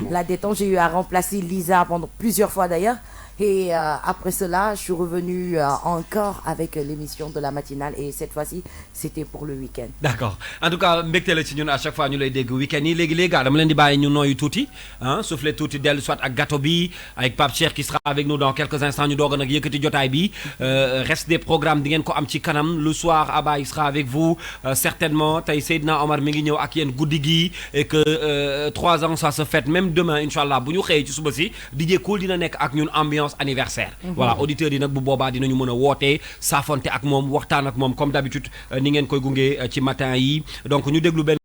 La détente, j'ai eu à remplacer Lisa pendant plusieurs fois d'ailleurs. Et après cela, je suis revenue encore avec l'émission de la matinale. Et cette fois-ci, c'était pour le week-end. D'accord. En tout cas, mbégte la ci ñun à chaque fois ñu lay dégg week-end yi léegi les gars dama leen di bàyyi ñu nooyu tuuti hein, souffler tuuti dellu soit ak gâteau bi avec Pape Cheikh qui sera avec nous dans quelques instants ñu doog a nag yëkkati jotaay bi reste des programmes di ngeen ko am ci kanam le soir Abba il sera avec vous certainement tey Seydina Omar mi ngi ñëw ak yéen guddi gi et que 3 ans ça se fête même demain inchallah bu ñu xëyee ci suba si DJ Cool dina nekk ak ñun ambiance anniversaire. Voilà, auditeurs yi nag bu boobaa dinañu mën a wootee saafonte ak moom waxtaan ak moom comme d'habitude ni ngeen koy gunge ci matin yi donc ñu déglu benn